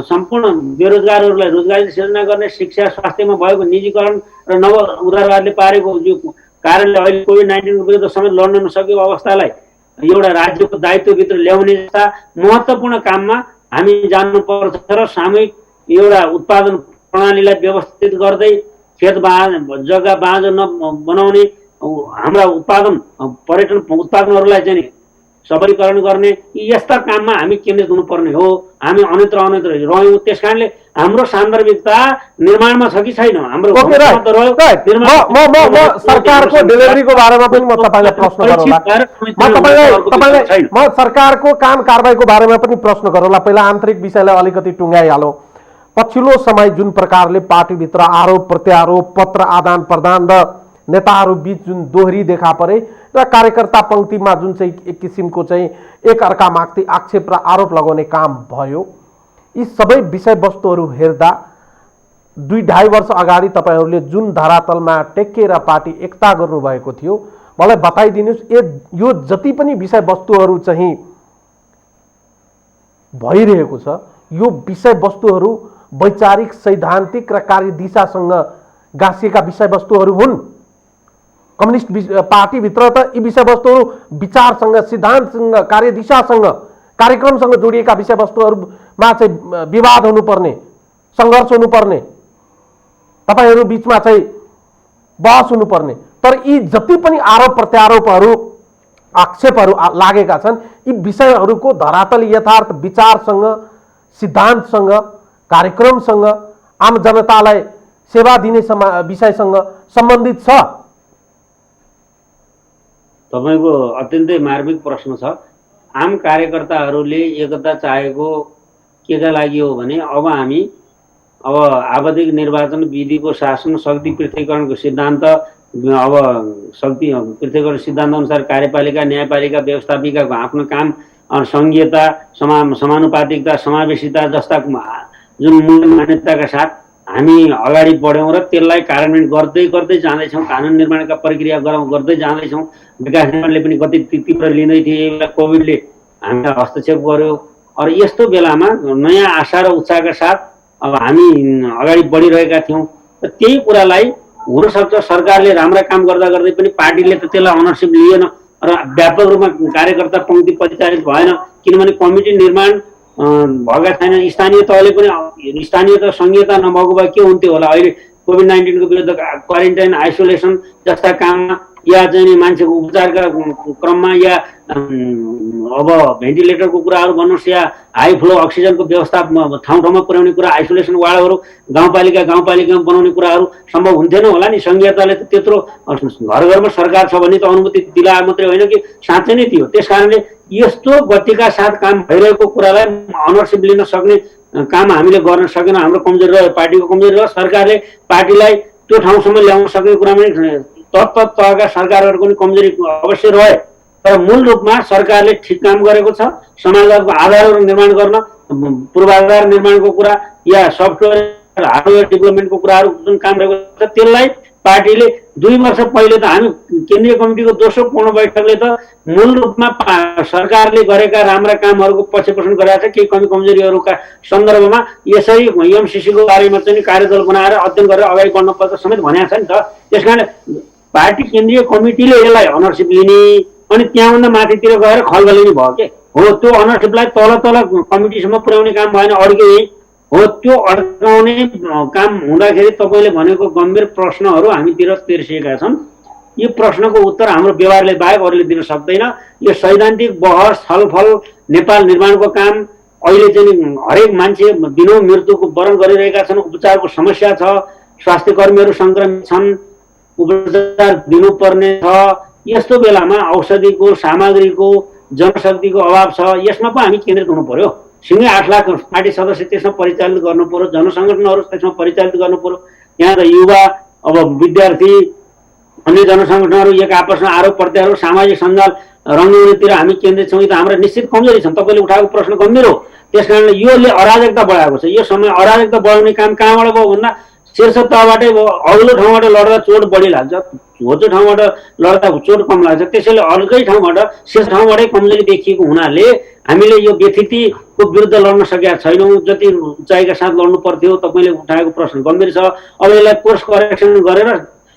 सम्पूर्ण बेरोजगारहरूलाई रोजगारी सिर्जना गर्ने, शिक्षा स्वास्थ्यमा भएको निजीकरण र नव उदारवादले पारेको यो कारणले अहिले कोभिड-19 को विरुद्ध समेत लड्न नसकेको अवस्थालाई एउटा राज्यको दायित्वभित्र ल्याउने जस्ता महत्त्वपूर्ण काममा हामी जानुपर्छ र सामूहिक एउटा उत्पादन प्रणालीलाई व्यवस्थित गर्दै खेत जग्गा बाँझो नबनाउने, हाम्रा पर्यटन उत्पादनहरूलाई चाहिँ सबलीकरण गर्ने, यस्ता काममा हामी केन्द्रित हुनुपर्ने हो। हामी अन्यत्र रह्यौँ, त्यस कारणले हाम्रो सान्दर्भिकता निर्माणमा छ कि छैन, हाम्रो सरकारको डेलिभरीको बारेमा पनि म तपाईँलाई प्रश्न गरौँला। म सरकारको काम कारबाहीको बारेमा पनि प्रश्न गरौँला। पहिला आन्तरिक विषयलाई अलिकति टुङ्गाइहालौँ। पछिल्लो समय जुन प्रकारले पार्टीभित्र आरोप प्रत्यारोप, पत्र आदान प्रदान र नेताहरू बीच जुन दोहोरी देखा परे र कार्यकर्ता पंक्तिमा जुन चाहिँ एक किसिमको चाहिँ एक अर्कामाथि आक्षेप र आरोप लगाउने काम भयो, यी सबै विषयवस्तुहरू हेर्दा 2-2.5 वर्ष अगाडि तपाईहरूले जुन धरातलमा टेकेर पार्टी एकता गर्नुभएको थियो, मलाई बताइदिनुहोस् यो जति पनि विषयवस्तुहरू चाहिँ भइरहेको छ, यो विषयवस्तुहरू वैचारिक सैद्धान्तिक र कार्यदिशासँग गाँसिएका विषयवस्तुहरू हुन्। कम्युनिस्ट पार्टीभित्र त यी विषयवस्तुहरू विचारसँग, सिद्धान्तसँग, कार्यदिशासँग, कार्यक्रमसँग जोडिएका विषयवस्तुहरूमा चाहिँ विवाद हुनुपर्ने, सङ्घर्ष हुनुपर्ने, तपाईहरू बीचमा चाहिँ बहस हुनुपर्ने। तर यी जति पनि आरोप प्रत्यारोपहरू, आक्षेपहरू लागेका छन्, यी विषयहरूको धरातल यथार्थ विचारसँग, सिद्धान्तसँग, कार्यक्रमसँग, आम जनतालाई सेवा दिने विषयसँग सम्बन्धित छ। तपाईको अत्यन्तै मार्मिक प्रश्न छ। आम कार्यकर्ताहरूले एकता चाहेको केका लागि हो भने अब आवधिक निर्वाचन, विधिको शासन, शक्ति पृथकीकरणको सिद्धान्त, अब शक्ति पृथकीकरण सिद्धान्त अनुसार कार्यपालिका, न्यायपालिका, व्यवस्थापिकाको आफ्नो काम, सङ्घीयता, समानुपातिकता, समावेशिता जस्ता जुन मूल्य मान्यताका साथ हामी अगाडि बढ्यौँ र त्यसलाई कार्यान्वयन गर्दै जाँदैछौँ। कानुन निर्माणका प्रक्रिया गर्दै जाँदैछौँ। विकास निर्माणले पनि गति तीव्र लिँदै थिए, कोभिडले हामीलाई हस्तक्षेप गर्यो। और यस्तो बेलामा नयाँ आशा र उत्साहका साथ अब हामी अगाडि बढिरहेका थियौँ। र त्यही कुरालाई हुनसक्छ सरकारले राम्रा काम गर्दै पनि पार्टीले त त्यसलाई अनरसिप लिएन र व्यापक रूपमा कार्यकर्ता पंक्ति परिचालित भएन, किनभने कमिटी निर्माण भएका छैन। स्थानीय तहले पनि स्थानीय त संहिता नभएको भए के हुन्थ्यो होला। अहिले कोभिड-19 को विरुद्ध क्वारेन्टाइन, आइसोलेसन जस्ता काममा या चाहिँ मान्छेको उपचारका क्रममा या अब भेन्टिलेटरको कुराहरू भन्नुहोस् या हाई फ्लो अक्सिजनको व्यवस्था ठाउँ ठाउँमा पुर्याउने कुरा, आइसोलेसन वार्डहरू गाउँपालिकामा बनाउने कुराहरू सम्भव हुन्थेन होला नि। संघीयताले त त्यत्रो घर घरमा सरकार छ भन्ने त अनुमति दिलाए मात्रै होइन कि साँच्चै नै थियो। त्यस कारणले यस्तो गतिका साथ काम भइरहेको कुरालाई अनरसिप लिन सक्ने काम हामीले गर्न सकेन। हाम्रो कमजोरी रह्यो, पार्टीको कमजोरी रह्यो। सरकारले पार्टीलाई त्यो ठाउँसम्म ल्याउन सक्ने कुरामा तहका सरकारहरूको पनि कमजोरी अवश्य रहे। तर मूल रूपमा सरकारले ठिक काम गरेको छ। समाजको आधारहरू निर्माण गर्न, पूर्वाधार निर्माणको कुरा या सफ्टवेयर हार्डवेयर डेभलपमेन्टको कुराहरू जुन काम रहेको छ त्यसलाई पार्टीले 2 वर्ष पहिले त हामी केन्द्रीय कमिटीको दोस्रो पूर्ण बैठकले त मूल रूपमा सरकारले गरेका राम्रा कामहरूको पक्षपोषण गरेका छ। केही कमी कमजोरीहरूका सन्दर्भमा यसरी एमसीसीको बारेमा चाहिँ कार्यदल बनाएर अध्ययन गरेर अगाडि बढ्नुपर्छ समेत भनेको छ नि त। त्यसकारण पार्टी केन्द्रीय कमिटीले यसलाई अनरसिप लिने अनि त्यहाँभन्दा माथितिर गएर खलबलिने भयो के हो। त्यो अनरसिपलाई तल कमिटीसम्म पुर्याउने काम भएन, अड्के हो। त्यो अड्काउने काम हुँदाखेरि तपाईँले भनेको गम्भीर प्रश्नहरू हामीतिर तेर्सिएका छन्। यो प्रश्नको उत्तर हाम्रो व्यवहारले बाहेक अरूले दिन सक्दैन। यो सैद्धान्तिक बहस, छलफल, नेपाल निर्माणको काम अहिले चाहिँ हरेक मान्छे दिनौँ मृत्युको वरण गरिरहेका छन्। उपचारको समस्या छ, स्वास्थ्य कर्मीहरू सङ्क्रमित छन्, उपचार दिनुपर्ने छ। यस्तो बेलामा औषधिको, सामग्रीको, जनशक्तिको अभाव छ। यसमा पो हामी केन्द्रित हुनु पर्यो। सिँगै 8 लाख पार्टी सदस्य त्यसमा परिचालित गर्नु पर्यो, जनसङ्गठनहरू त्यसमा परिचालित गर्नु पर्यो। यहाँ त युवा, अब विद्यार्थी, अन्य जनसङ्गठनहरू एक आपसमा आरोप प्रत्यारोप, सामाजिक सञ्जाल रङ्गभूमितिर हामी केन्द्रित छौँ। यो त हाम्रा निश्चित कमजोरी छन्। तपाईँले उठाएको प्रश्न गम्भीर हो। त्यस कारणले योले अराजकता बढाएको छ। यो समय अराजकता बढाउने काम कहाँबाट भयो भन्दा शीर्ष तहबाटै अग्लो ठाउँबाट लड्दा चोट बढी लाग्छ, होचो ठाउँबाट लड्दा चोट कम लाग्छ। त्यसैले अर्कै ठाउँबाट शीर्ष ठाउँबाटै कमजोरी देखिएको हुनाले हामीले यो व्यथितिको विरुद्ध लड्न सकेका छैनौँ। जति उचाइका साथ लड्नु पर्थ्यो, तपाईँले उठाएको प्रश्न गम्भीर छ। अब यसलाई कोर्स करेक्सन गरेर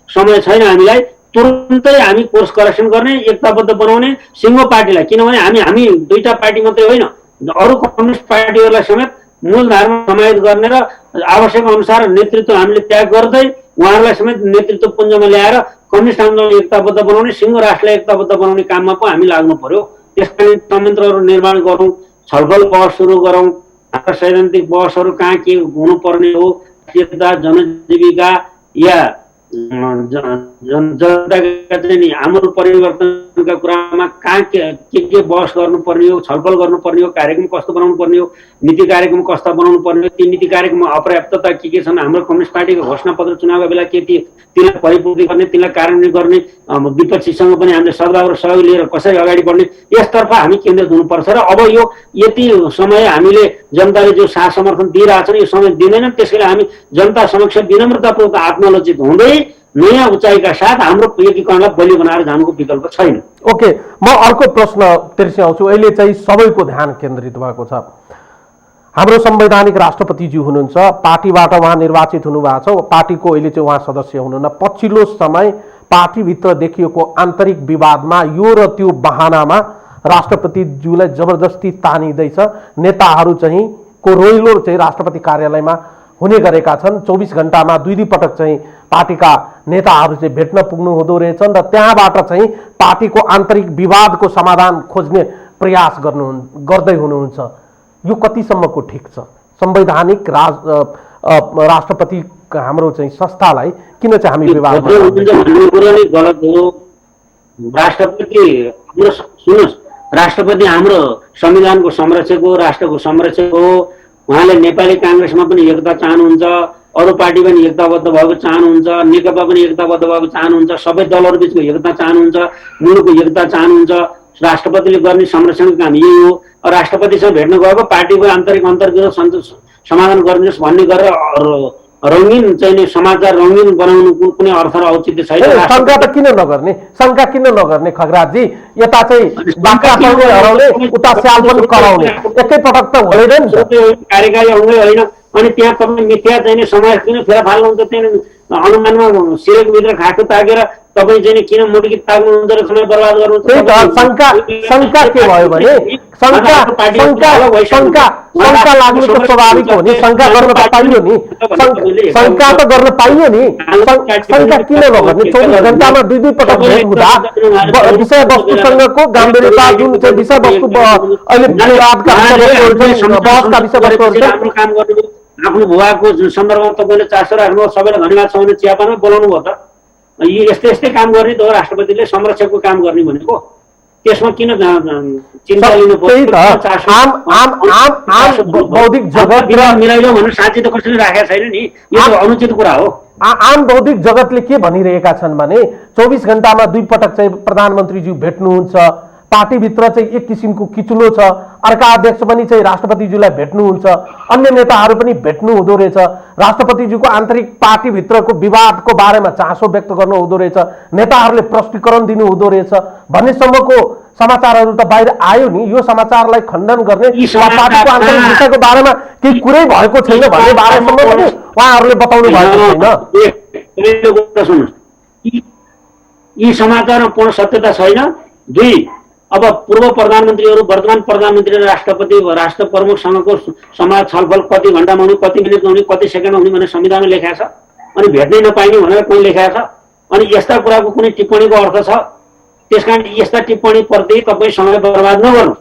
समय छैन हामीलाई, तुरुन्तै हामी कोर्स करेक्सन गर्ने, एकताबद्ध बनाउने सिङ्गो पार्टीलाई। किनभने हामी दुईटा पार्टी मात्रै होइन, अरू कम्युनिस्ट पार्टीहरूलाई समेत मूलधारमा समाहित गर्ने र आवश्यक अनुसार नेतृत्व हामीले त्याग गर्दै उहाँहरूलाई समेत नेतृत्व पुञ्जमा ल्याएर कम्युनिस्ट आन्दोलन एकताबद्ध बनाउने, सिङ्गो राष्ट्रलाई एकताबद्ध बनाउने काममा पो हामी लाग्नु पर्यो। त्यसका निम्ति संयन्त्रहरू निर्माण गरौँ, छलफल बहस सुरु गरौँ, हाम्रा सैद्धान्तिक बहसहरू कहाँ के हुनुपर्ने हो, जनजीविका या जनताका चाहिँ नि आमूल परिवर्तनका कुरामा कहाँ के बहस गर्नुपर्ने हो, छलफल गर्नुपर्ने हो, कार्यक्रम कस्तो बनाउनु पर्ने हो, नीति कार्यक्रम कस्ता बनाउनु पर्ने हो, ती नीति कार्यक्रममा अपर्याप्तता के छन्, हाम्रो कम्युनिस्ट पार्टीको घोषणापत्र चुनावका बेला के तिनलाई परिपूर्ति गर्ने, तिनलाई कार्यान्वयन गर्ने, विपक्षीसँग पनि हामीले सद्भाव र सहयोग लिएर कसरी अगाडि बढ्ने, यसतर्फ हामी केन्द्रित हुनुपर्छ। र अब यो यति समय हामीले जनताले जो साथ समर्थन दिइरहेछन् यो समय दिँदैन। त्यसैले हामी जनता समक्ष विनम्रतापूर्वक आत्मालोचित हुँदै नयाँ उचाइका साथ हाम्रो एकीकरणलाई बलियो बनाएर जानुको विकल्प छैन। ओके, म अर्को प्रश्न तिर्सी आउँछु। अहिले चाहिँ सबैको ध्यान केन्द्रित भएको छ। हाम्रो संवैधानिक राष्ट्रपतिज्यू हुनुहुन्छ, पार्टीबाट उहाँ निर्वाचित हुनुभएको छ, पार्टीको अहिले चाहिँ उहाँ सदस्य हुनुहुन्न। पछिल्लो समय पार्टीभित्र देखिएको आन्तरिक विवादमा यो र त्यो बहानामा राष्ट्रपतिज्यूलाई जबरजस्ती तानिँदैछ। नेताहरू चाहिँ को रोइलो चाहिँ राष्ट्रपति कार्यालयमा हुने गरेका छन्। 24 घण्टामा दुई पटक चाहिँ पार्टीका नेताहरू चाहिँ भेट्न पुग्नु हुँदो रहेछन् र त्यहाँबाट चाहिँ पार्टीको आन्तरिक विवादको समाधान खोज्ने प्रयास गर्दै हुनुहुन्छ। यो कतिसम्मको ठिक छ? संवैधानिक राष्ट्रपति हाम्रो चाहिँ संस्थालाई किन चाहिँ हामी विवादमा गलत हो? राष्ट्रपति हाम्रो संविधानको संरक्षक हो, राष्ट्रको संरक्षक हो। उहाँले नेपाली काङ्ग्रेसमा पनि एकता चाहनुहुन्छ, अरू पार्टी पनि एकताबद्ध भएको चाहनुहुन्छ, नेकपा पनि एकताबद्ध भएको चाहनुहुन्छ, सबै दलहरू बिचको एकता चाहनुहुन्छ, मुलुकको एकता चाहनुहुन्छ। राष्ट्रपतिले गर्ने संरक्षणको काम यही हो। राष्ट्रपतिसँग भेट्न गएको पार्टीको आन्तरिक अन्तर्गत समाधान गरिदिनुहोस् भन्ने गरेर रङ्गीन चाहिँ समाचार रङ्गीन बनाउनु कुनै अर्थ र औचित्य छैन। शङ्का त किन नगर्ने, शङ्का किन नगर्ने खगराजी? यता चाहिँ बाख्रा पाउने हराउने, उता स्याल पनि कराउने, एकैपटक त हुँदैन नि। कार्यकारी अङ्गै होइन, अनि त्यहाँ तपाईँ मिथ्या चाहिँ समाज किन फेला फाल्नुहुन्छ? त्यहाँ अनुमानमा सिरेकभित्र खाएको ताकेर तपाईँ चाहिँ किन मुटुकी ताक्नुहुन्छ र समय बर्बाद गर्नुहुन्छ? शङ्का के भयो भने शङ्का लाग्नु त स्वाभाविक हो नि, शङ्का गर्न त पाइयो नि, शङ्का त गर्न पाइयो नि। शङ्का किन नगर्ने? 24 घण्टामा दुई पटक भेट हुँदा विषयवस्तुसँगको गाम्भीर्यता जुन चाहिँ विषयवस्तु अहिले विवादका बहसका विषयवस्तुहरू काम गर्नु आफ्नो भुवाको सन्दर्भमा तपाईँले चासो राख्नु, सबैलाई धन्यवाद छ भने चियापानमा बोलाउनु भयो त। यस्तै यस्तै काम गर्ने त हो राष्ट्रपतिले, संरक्षकको काम गर्ने भनेको। त्यसमा किन चिन्ता लिनु पर्यो? बौद्धिक जगत मिलाइलो भन्नु साँच्चै त कसैले राखेको छैन नि, यो त अनुचित कुरा हो। आम बौद्धिक जगतले के भनिरहेका छन् भने 24 घण्टामा दुई पटक चाहिँ प्रधानमन्त्रीज्यू भेट्नुहुन्छ, पार्टीभित्र चाहिँ एक किसिमको किचुलो छ, अर्का अध्यक्ष पनि चाहिँ राष्ट्रपतिज्यूलाई भेट्नुहुन्छ, अन्य नेताहरू पनि भेट्नु हुँदो रहेछ, राष्ट्रपतिज्यूको आन्तरिक पार्टीभित्रको विवादको बारेमा चासो व्यक्त गर्नु हुँदो रहेछ, नेताहरूले प्रष्टीकरण दिनु हुँदो रहेछ भन्नेसम्मको समाचारहरू त बाहिर आयो नि। यो समाचारलाई खण्डन गर्ने पार्टीको आन्तरिक विषयको बारेमा केही कुरै भएको छैन भन्ने बारेसम्म पनि उहाँहरूले बताउनु भएको छैन। यी समाचारमा पूर्ण सत्यता छैन। दुई, अब पूर्व प्रधानमन्त्रीहरू वर्तमान प्रधानमन्त्री र राष्ट्रपति राष्ट्र प्रमुखसँगको संवाद छलफल कति घण्टामा हुने, कति मिनटमा हुने, कति सेकेन्डमा हुने भनेर संविधानमा लेखाएको छ, अनि भेट्नै नपाइने भनेर कहीँ लेखाएको छ। अनि यस्ता कुराको कुनै टिप्पणीको अर्थ छ? त्यसकारण यस्ता टिप्पणी प्रति तपाईँ समय बर्बाद नगर्नु।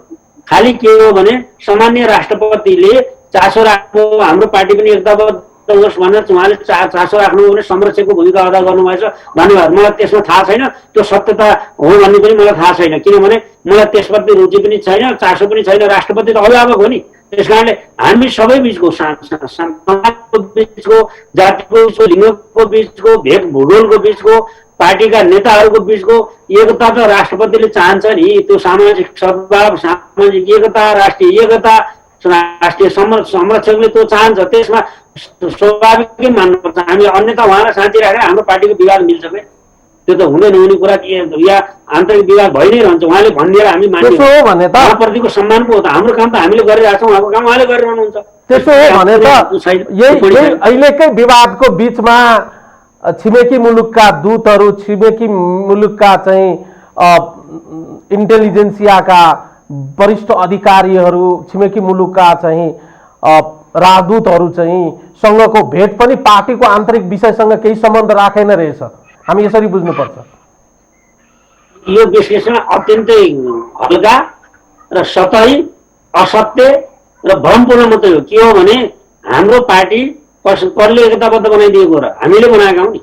खालि के हो भने सामान्य राष्ट्रपतिले चासो राख्नु, हाम्रो पार्टी पनि एकताबद्ध होस् भनेर उहाँले चासो राख्नु भने संरक्षकको भूमिका अदा गर्नुभएछ, धन्यवाद। मलाई त्यसमा थाहा छैन, त्यो सत्यता हो भन्ने पनि मलाई थाहा छैन, किनभने मलाई त्यसप्रति रुचि पनि छैन, चासो पनि छैन। राष्ट्रपति त अभिभावक हो नि। त्यस कारणले हामी सबै बिचको समाजको बिचको, जातिको बिचको, लिङ्गको बिचको, भेग भूगोलको बिचको, पार्टीका नेताहरूको बिचको एकता त राष्ट्रपतिले चाहन्छ नि। त्यो सामाजिक सद्भाव, सामाजिक एकता, राष्ट्रिय एकता राष्ट्रिय संरक्षकले त्यो चाहन्छ। त्यसमा स्वाभाविकै मान्नुपर्छ। हामीले अन्यथा उहाँलाई शान्ति राखेर हाम्रो पार्टीको विवाद मिल्छ क्या? त्यो त हुँदै नहुने कुरा कि या आन्तरिक विवाद भइ नै रहन्छ। उहाँले भनिदिएर हामी त्यसो हो भने त उहाँप्रतिको सम्मान पो हो त। हाम्रो काम त हामीले गरिरहेको छौँ, उहाँको काम उहाँले गरिरहनुहुन्छ। त्यसो हो भने त यही अहिलेकै विवादको बिचमा छिमेकी मुलुकका दूतहरू, छिमेकी मुलुकका चाहिँ इन्टेलिजेन्सियाका वरिष्ठ अधिकारीहरू, छिमेकी मुलुकका चाहिँ राजदूतहरू चाहिँ सँगको भेट पनि पार्टीको आन्तरिक विषयसँग केही सम्बन्ध राखेन रहेछ। हामी यसरी बुझ्नुपर्छ। यो विश्लेषण अत्यन्तै हल्का र सतही, असत्य र भ्रमपूर्ण मात्रै हो। के हो भने हाम्रो पार्टी कसले एकताबद्ध बनाइदिएको र हामीले बनाएका हौँ नि,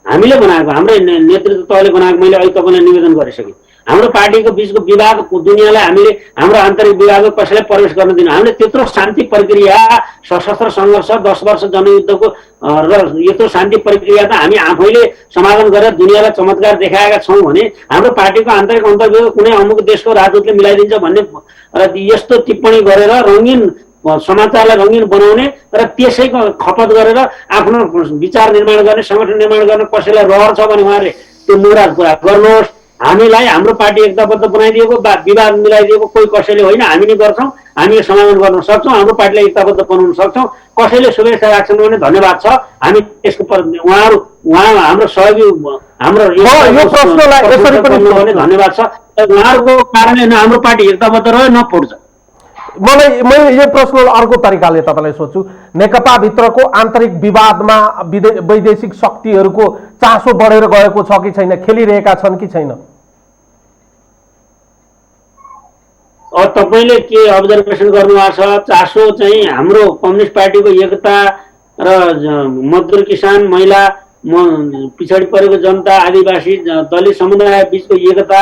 हामीले बनाएको, हाम्रो नेतृत्व तहले बनाएको। मैले अहिले तपाईँलाई निवेदन गरिसकेँ। हाम्रो पार्टीको बिचको विवादको दुनियाँलाई हामीले हाम्रो आन्तरिक विवादमा कसैलाई प्रवेश गर्न दिनु। हामीले त्यत्रो शान्ति प्रक्रिया, सशस्त्र सङ्घर्ष, 10 वर्ष जनयुद्धको र यत्रो शान्ति प्रक्रिया त हामी आफैले समाधान गरेर दुनियाँलाई चमत्कार देखाएका छौँ भने हाम्रो पार्टीको आन्तरिक अन्तर्गत कुनै अमुक देशको राजदूतले मिलाइदिन्छ भन्ने र यस्तो टिप्पणी गरेर रङ्गीन समाचारलाई रङ्गीन बनाउने र त्यसैको खपत गरेर आफ्नो विचार निर्माण गर्ने, सङ्गठन निर्माण गर्न कसैलाई रहर छ भने उहाँले त्यो मुराद पुरा गर्नुहोस्। हामीलाई हाम्रो पार्टी एकताबद्ध बनाइदिएको, विवाद मिलाइदिएको कोही कसैले होइन, हामी नै गर्छौँ। हामी यो समाधान गर्न सक्छौँ, हाम्रो पार्टीलाई एकताबद्ध बनाउन सक्छौँ। कसैले शुभेच्छा राख्छन् भने धन्यवाद छ। हामी त्यसको उहाँ हाम्रो सहयोगी, हाम्रो धन्यवाद छ। उहाँहरूको कारणले न हाम्रो पार्टी एकताबद्ध रह्यो न फुट्छ। मैले यो प्रश्न अर्को तरिकाले तपाईँलाई सोध्छु। नेकपा भित्रको आन्तरिक विवादमा वैदेशिक शक्तिहरूको चासो बढेर गएको छ कि छैन, खेलिरहेका छन् कि छैन? तपाईँले के अब्जर्भेसन गर्नुभएको छ? चासो चाहिँ हाम्रो कम्युनिस्ट पार्टीको एकता र मजदुर, किसान, महिला, पिछडी परेको जनता, आदिवासी, दलित समुदाय बिचको एकता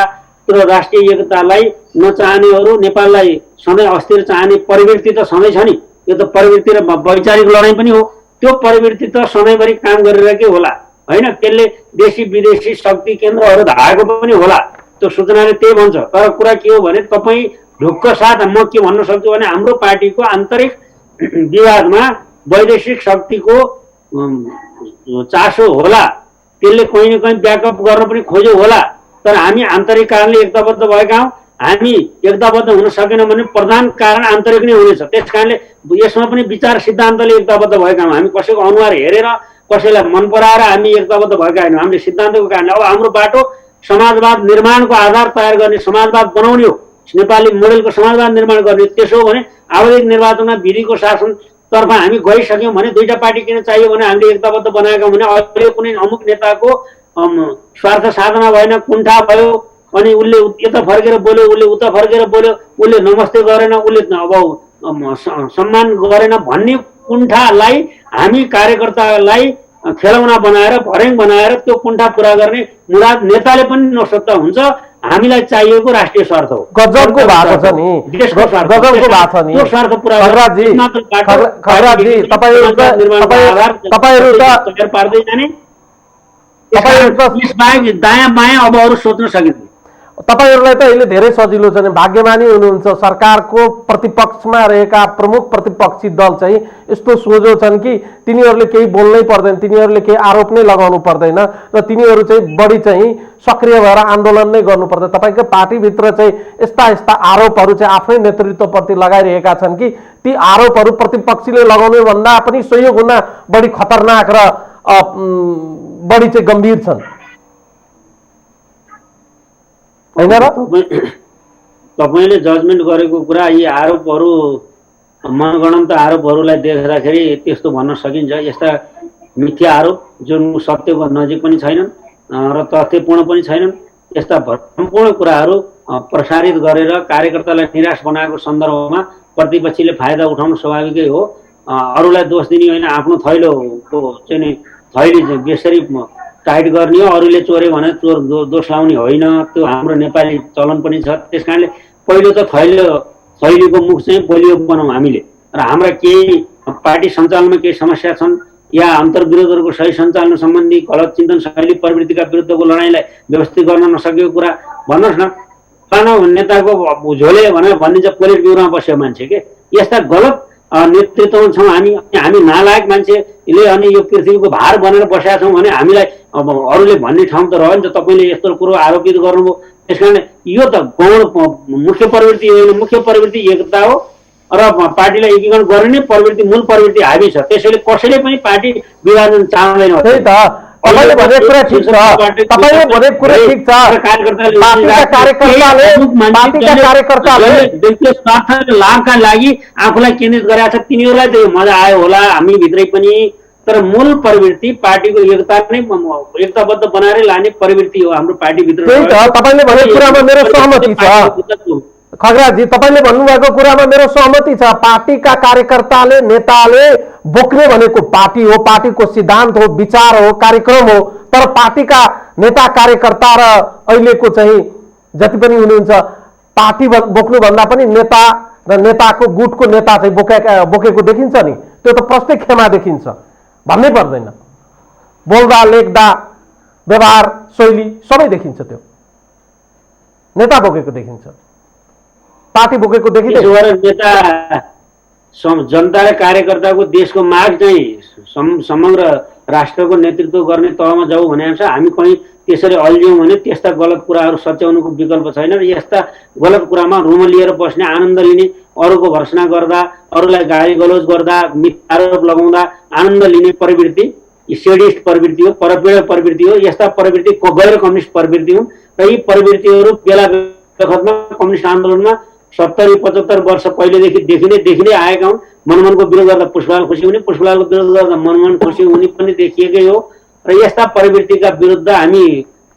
र राष्ट्रिय एकतालाई नचाहनेहरू, नेपाललाई सधैँ अस्थिर चाहने प्रवृत्ति त सधैँ छ नि। यो त प्रवृत्ति र वैचारिक लडाइँ पनि हो। त्यो प्रवृत्ति त सधैँभरि काम गरिरहेकै होला होइन। त्यसले देशी विदेशी शक्ति केन्द्रहरू धाएको पनि होला। त्यो सूचनाले त्यही भन्छ। तर कुरा के हो भने तपाईँ ढुक्क साथ म के भन्न सक्छु भने हाम्रो पार्टीको आन्तरिक विवादमा वैदेशिक शक्तिको चासो होला। त्यसले कहीँ न कहीँ ब्याकअप गर्न पनि खोज्यो होला। तर हामी आन्तरिक कारणले एकताबद्ध भएका हौँ। हामी एकताबद्ध हुन सकेनौँ भने प्रधान कारण आन्तरिक नै हुनेछ। त्यस कारणले यसमा पनि विचार सिद्धान्तले एकताबद्ध भएका हौँ। हामी कसैको अनुहार हेरेर, कसैलाई मन पराएर हामी एकताबद्ध भएका होइनौँ। हामीले सिद्धान्तको कारणले अब हाम्रो बाटो समाजवाद निर्माणको आधार तयार गर्ने, समाजवाद बनाउने हो। नेपाली मोडेलको समाजवाद निर्माण गर्ने। त्यसो हो भने आवधिक निर्वाचनमा विधिको शासनतर्फ हामी गइसक्यौँ भने दुईटा पार्टी किन चाहियो भने हामीले एकताबद्ध बनाएका भने अहिले कुनै अमुक नेताको स्वार्थ साधना भएन, कुण्ठा भयो, अनि उसले यता फर्केर बोल्यो, उसले उता फर्केर बोल्यो, उसले नमस्ते गरेन, उसले अब सम्मान गरेन भन्ने कुण्ठालाई हामी कार्यकर्तालाई खेलौना बनाएर, भर्याङ बनाएर त्यो कुण्ठा पुरा गर्ने मुराद नेताले पनि नसक्दा हुन्छ। हामीलाई चाहिएको राष्ट्रिय स्वार्थ हो। गजबको भएको छ नि, गजबको भएको छ नि। त्यो स्वार्थ पुरा खगराजी पार्दै जाने। यसबाहेक दायाँ बायाँ अब अरू सोच्न सकिँदैन। तपाईहरुलाई त अहिले धेरै सजिलो छ नि, भाग्यमानी हुनुहुन्छ। सरकारको प्रतिपक्षमा रहेका प्रमुख प्रतिपक्षी दल चाहिँ यस्तो सोझो छन् कि तिनीहरूले केही बोल्नै पर्दैन, तिनीहरूले केही आरोप नै लगाउनु पर्दैन र तिनीहरू चाहिँ बढी चाहिँ सक्रिय भएर आन्दोलन नै गर्नु पर्दैन। तपाईको पार्टीभित्र चाहिँ यस्ता यस्ता आरोपहरू चाहिँ आफ्नै नेतृत्वप्रति लगाइरहेका छन् कि ती आरोपहरू प्रतिपक्षीले लगाउने भन्दा पनि 100 गुणा बढी खतरनाक र बढी चाहिँ गम्भीर छन् हैन र? तपाईले जजमेन्ट गरेको कुरा यी आरोपहरू मनगणन्त आरोपहरूलाई देख्दाखेरि त्यस्तो भन्न सकिन्छ। यस्ता मिथ्या आरोप जुन सत्यको नजिक पनि छैनन् र तथ्यपूर्ण पनि छैनन्, यस्ता भ्रमपूर्ण कुराहरू प्रसारित गरेर कार्यकर्तालाई निराश बनाएको सन्दर्भमा प्रतिपक्षीले फाइदा उठाउनु स्वाभाविकै हो। अरूलाई दोष दिने होइन, आफ्नो थैलोको चाहिँ थैली बेसरी टाइट गर्ने हो, अरूले चोरे भने चोर दोष लाउने होइन। त्यो हाम्रो नेपाली चलन पनि छ। त्यस कारणले पहिलो त थैलीको मुख चाहिँ बलियो बनाउँ हामीले। र हाम्रा केही पार्टी सञ्चालनमा केही समस्या छन् या अन्तर्विरोधहरूको सही सञ्चालन सम्बन्धी गलत चिन्तन शैली प्रवृत्तिका विरुद्धको लडाइँलाई व्यवस्थित गर्न नसकेको कुरा भन्नुहोस् न। फलाना नेताको झोले भनेर भनिन्छ पोलिट ब्युरोमा बस्यो मान्छे के। यस्ता गलत नेतृत्वमा छौँ हामी हामी नालायक मान्छेले अनि यो पृथ्वीको भार बनेर बसेका छौँ भने हामीलाई अब अरूले भन्ने ठाउँ त रह्यो नि त। तपाईँले यस्तो कुरो आरोपित गर्नुभयो। त्यसकारण यो त गौण मुख्य प्रवृत्ति होइन, मुख्य प्रवृत्ति एकता हो र पार्टीलाई एकीकरण गर्ने प्रवृत्ति मूल प्रवृत्ति हाबी छ। त्यसैले कसैले पनि पार्टी विभाजन चाहँदैन। त्यही त तपाईले भनेको कुरा ठिक छ, तपाईले भनेको कुरा ठिक छ। पार्टीका कार्यकर्ताले व्यक्तिगत स्वार्थ लाभका लागि आफूलाई केन्द्रित गरेका छ, तिनीहरूलाई त यो मजा आयो होला हामी भित्रै पनि। तर मूल प्रवृत्ति पार्टीको एकता नै एकताबद्ध बनाएर लाने प्रवृत्ति हो हाम्रो पार्टीभित्र। त्यही त तपाईले भनेको कुरामा मेरो सहमति छ खगराजी, तपाईले भन्नुभएको कुरामा मेरो सहमति छ। पार्टीका कार्यकर्ताले नेताले बोक्ने भनेको पार्टी हो, पार्टीको सिद्धान्त हो, विचार हो, कार्यक्रम हो। तर पार्टीका नेता कार्यकर्ता र अहिलेको चाहिँ जति पनि हुनुहुन्छ पार्टी बोक्नु भन्दा पनि नेता र नेताको गुटको नेता चाहिँ बोकेको देखिन्छ नि, त्यो त प्रत्येक खेमा देखिन्छ, भन्नै पर्दैन। बोल्दा लेख्दा व्यवहार शैली सबै देखिन्छ, त्यो नेता बोकेको देखिन्छ, पार्टी बोकेको देखिँदैन। नेता जनता र कार्यकर्ताको देशको माग चाहिँ समग्र राष्ट्रको नेतृत्व गर्ने तहमा जाऊ भने हामी कहीँ त्यसरी अल्झ्यौँ भने त्यस्ता गलत कुराहरू सच्याउनुको विकल्प छैन। र यस्ता गलत कुरामा रुम लिएर बस्ने, आनन्द लिने, अरूको भर्सना गर्दा, अरूलाई गाली गलौज गर्दा, मिथ्या आरोप लगाउँदा आनन्द लिने प्रवृत्ति सेडिस्ट प्रवृत्ति हो, परपीडा प्रवृत्ति हो। यस्ता प्रवृत्ति गैर कम्युनिस्ट प्रवृत्ति हुन् र यी प्रवृत्तिहरू बेला बखतमा कम्युनिस्ट आन्दोलनमा 70-75 वर्ष पहिलेदेखि देखिँदै आएका हुन्। मनमोहनको विरोध गर्दा पुष्पलाल खुसी हुने, पुष्पलालको विरोध गर्दा मनमोहन खुसी हुने पनि देखिएकै हो। र यस्ता प्रवृत्तिका विरुद्ध हामी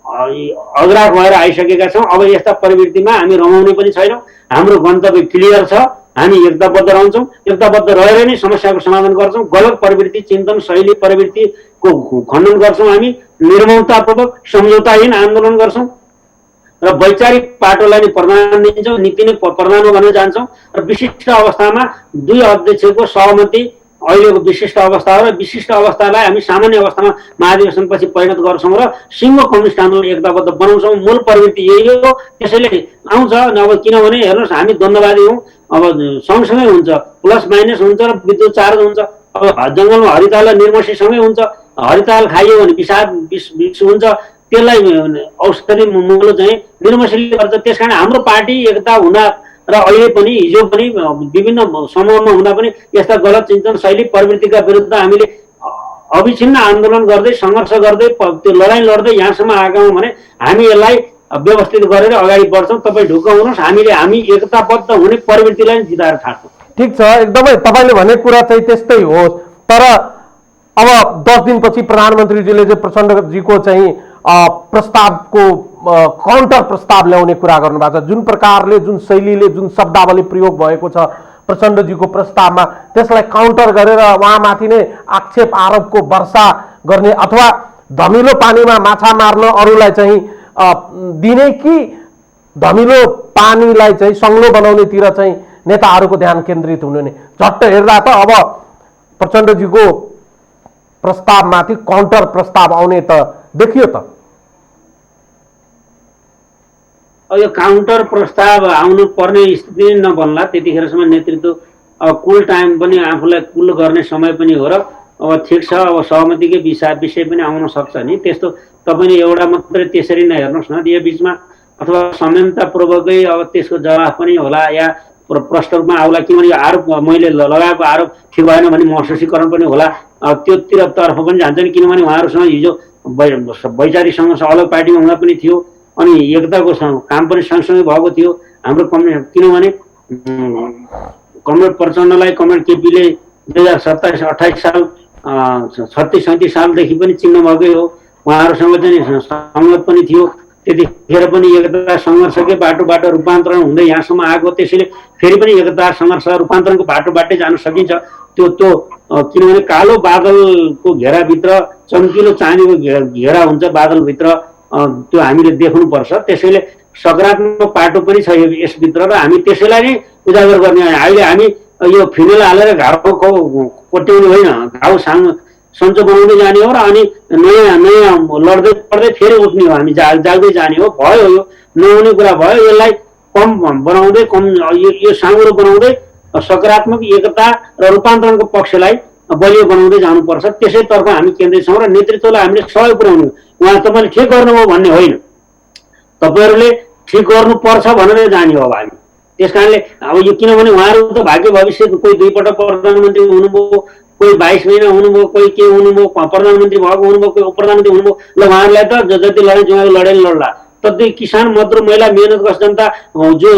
अग्राह भएर आइसकेका छौँ। अब यस्ता प्रवृत्तिमा हामी रमाउने पनि छैनौँ। हाम्रो गन्तव्य क्लियर छ, हामी एकताबद्ध रहन्छौँ, एकताबद्ध रहेर नै समस्याको समाधान गर्छौँ। गलत प्रवृत्ति, चिन्तन शैली प्रवृत्तिको खण्डन गर्छौँ। हामी निर्ममतापूर्वक सम्झौताहीन आन्दोलन गर्छौँ र वैचारिक पाटोलाई नै प्रधान दिन्छौँ, नीति नै प्रधान भन्न जान्छौँ। र विशिष्ट अवस्थामा दुई अध्यक्षको सहमति अहिलेको विशिष्ट अवस्था हो र विशिष्ट अवस्थालाई हामी सामान्य अवस्थामा महाधिवेशनपछि परिणत गर्छौँ र सिङ्गो कम्युनिस्ट आन्दोलन एकताबद्ध बनाउँछौँ। मूल प्रवृत्ति यही हो। त्यसैले आउँछ अब, किनभने हेर्नुहोस् हामी द्वन्द्ववादी हौँ। अब सँगसँगै हुन्छ, प्लस माइनस हुन्छ र विद्युत चार्ज हुन्छ। अब जङ्गलमा हरिताल र निर्मसीसँगै हुन्छ। हरिताल खाइयो भने विष हुन्छ, त्यसलाई औषधि मूल्य चाहिँ निर्मसीले गर्छ। त्यसकारण हाम्रो पार्टी एकता हुँदा र अहिले पनि हिजो पनि विभिन्न समूहमा हुँदा पनि यस्ता गलत चिन्तन शैली प्रवृत्तिका विरुद्ध हामीले अविच्छिन्न आन्दोलन गर्दै सङ्घर्ष गर्दै त्यो लडाइँ लड्दै यहाँसम्म आएका हौँ भने हामी यसलाई व्यवस्थित गरेर अगाडि बढ्छौँ। तपाईँ ढुक्क हुनुहोस्, हामी एकताबद्ध हुने प्रवृत्तिलाई नै जिताएर छाड्छौँ। ठिक छ, एकदमै तपाईँले भनेको कुरा चाहिँ त्यस्तै हो। तर अब 10 दिनपछि प्रधानमन्त्रीजीले चाहिँ प्रचण्डजीको चाहिँ प्रस्तावको काउन्टर प्रस्ताव ल्याउने कुरा गर्नुभएको छ। जुन प्रकारले, जुन शैलीले, जुन शब्दावली प्रयोग भएको छ प्रचण्डजीको प्रस्तावमा, त्यसलाई काउन्टर गरेर उहाँमाथि नै आक्षेप आरोपको वर्षा गर्ने अथवा धमिलो पानीमा माछा मार्न अरूलाई चाहिँ दिने कि धमिलो पानीलाई चाहिँ सङ्लो बनाउनेतिर चाहिँ नेताहरूको ध्यान केन्द्रित हुने। झट्ट हेर्दा त अब प्रचण्डजीको प्रस्तावमाथि काउन्टर प्रस्ताव आउने त देखियो त। यो काउन्टर प्रस्ताव आउनु पर्ने स्थिति नबन्ला त्यतिखेरसम्म नेतृत्व कुल टाइम पनि आफूलाई कुल गर्ने समय पनि हो र अब ठिक छ, अब सहमतिकै विषय पनि आउन सक्छ नि। त्यस्तो तपाईँले एउटा मात्रै त्यसरी नै हेर्नुहोस् न, यो बिचमा अथवा संयमतापूर्वकै अब त्यसको जवाफ पनि होला या प्रष्ट रूपमा आउला। किनभने यो आरोप मैले लगाएको आरोप ठिक भएन भने महसुसीकरण पनि होला, त्योतिर तर्फ पनि जान्छ नि। किनभने उहाँहरूसँग हिजो वैचारिक सङ्घर्ष अलग पार्टीमा हुँदा पनि थियो अनि एकताको काम पनि सँगसँगै भएको थियो हाम्रो किनभने कमरेड प्रचण्डलाई कमरेड केपीले 2027-28 साल 36-37 सालदेखि पनि चिन्ह भएकै हो। उहाँहरूसँग चाहिँ सङ्गत पनि थियो। त्यतिखेर पनि एकता सङ्घर्षकै बाटोबाट रूपान्तरण हुँदै यहाँसम्म आएको। त्यसैले फेरि पनि एकता सङ्घर्ष रूपान्तरणको बाटोबाटै जान सकिन्छ। त्यो किनभने कालो बादलको घेराभित्र चम्किलो चाँदीको घेरा हुन्छ बादलभित्र, त्यो हामीले देख्नुपर्छ। त्यसैले सकारात्मक पाटो पनि छ यसभित्र र हामी त्यसैलाई नै उजागर गर्ने। अहिले हामी यो फिनेल हालेर घाउ कोट्याउने होइन, घाउ सन्चो बनाउँदै जाने हो र अनि नयाँ लड्दै पढ्दै फेरि उठ्ने हो, हामी जाग्दै जाने हो। भयो यो नहुने कुरा भयो, यसलाई कम बनाउँदै यो साँगुरो बनाउँदै सकारात्मक एकता र रूपान्तरणको पक्षलाई बलियो बनाउँदै जानुपर्छ। त्यसैतर्फ हामी केन्द्रित छौँ र नेतृत्वलाई हामीले सहयोग पुर्याउनु। उहाँ तपाईँले ठिक गर्नुभयो भन्ने होइन, तपाईँहरूले ठिक गर्नुपर्छ भनेर जाने हो अब हामी। त्यस कारणले अब यो किनभने उहाँहरू त भाग्य भविष्य कोही 2 पटक प्रधानमन्त्री हुनुभयो, कोही 22 महिना हुनुभयो, कोही के हुनुभयो, प्रधानमन्त्री भएको हुनुभयो, कोही उपप्रधानमन्त्री हुनुभयो। ल उहाँहरूलाई त जति लडाइँ जुवाको लडेर लड्ला। तत्दै किसान मजदुर महिला मेहनत गर्छ जनता जो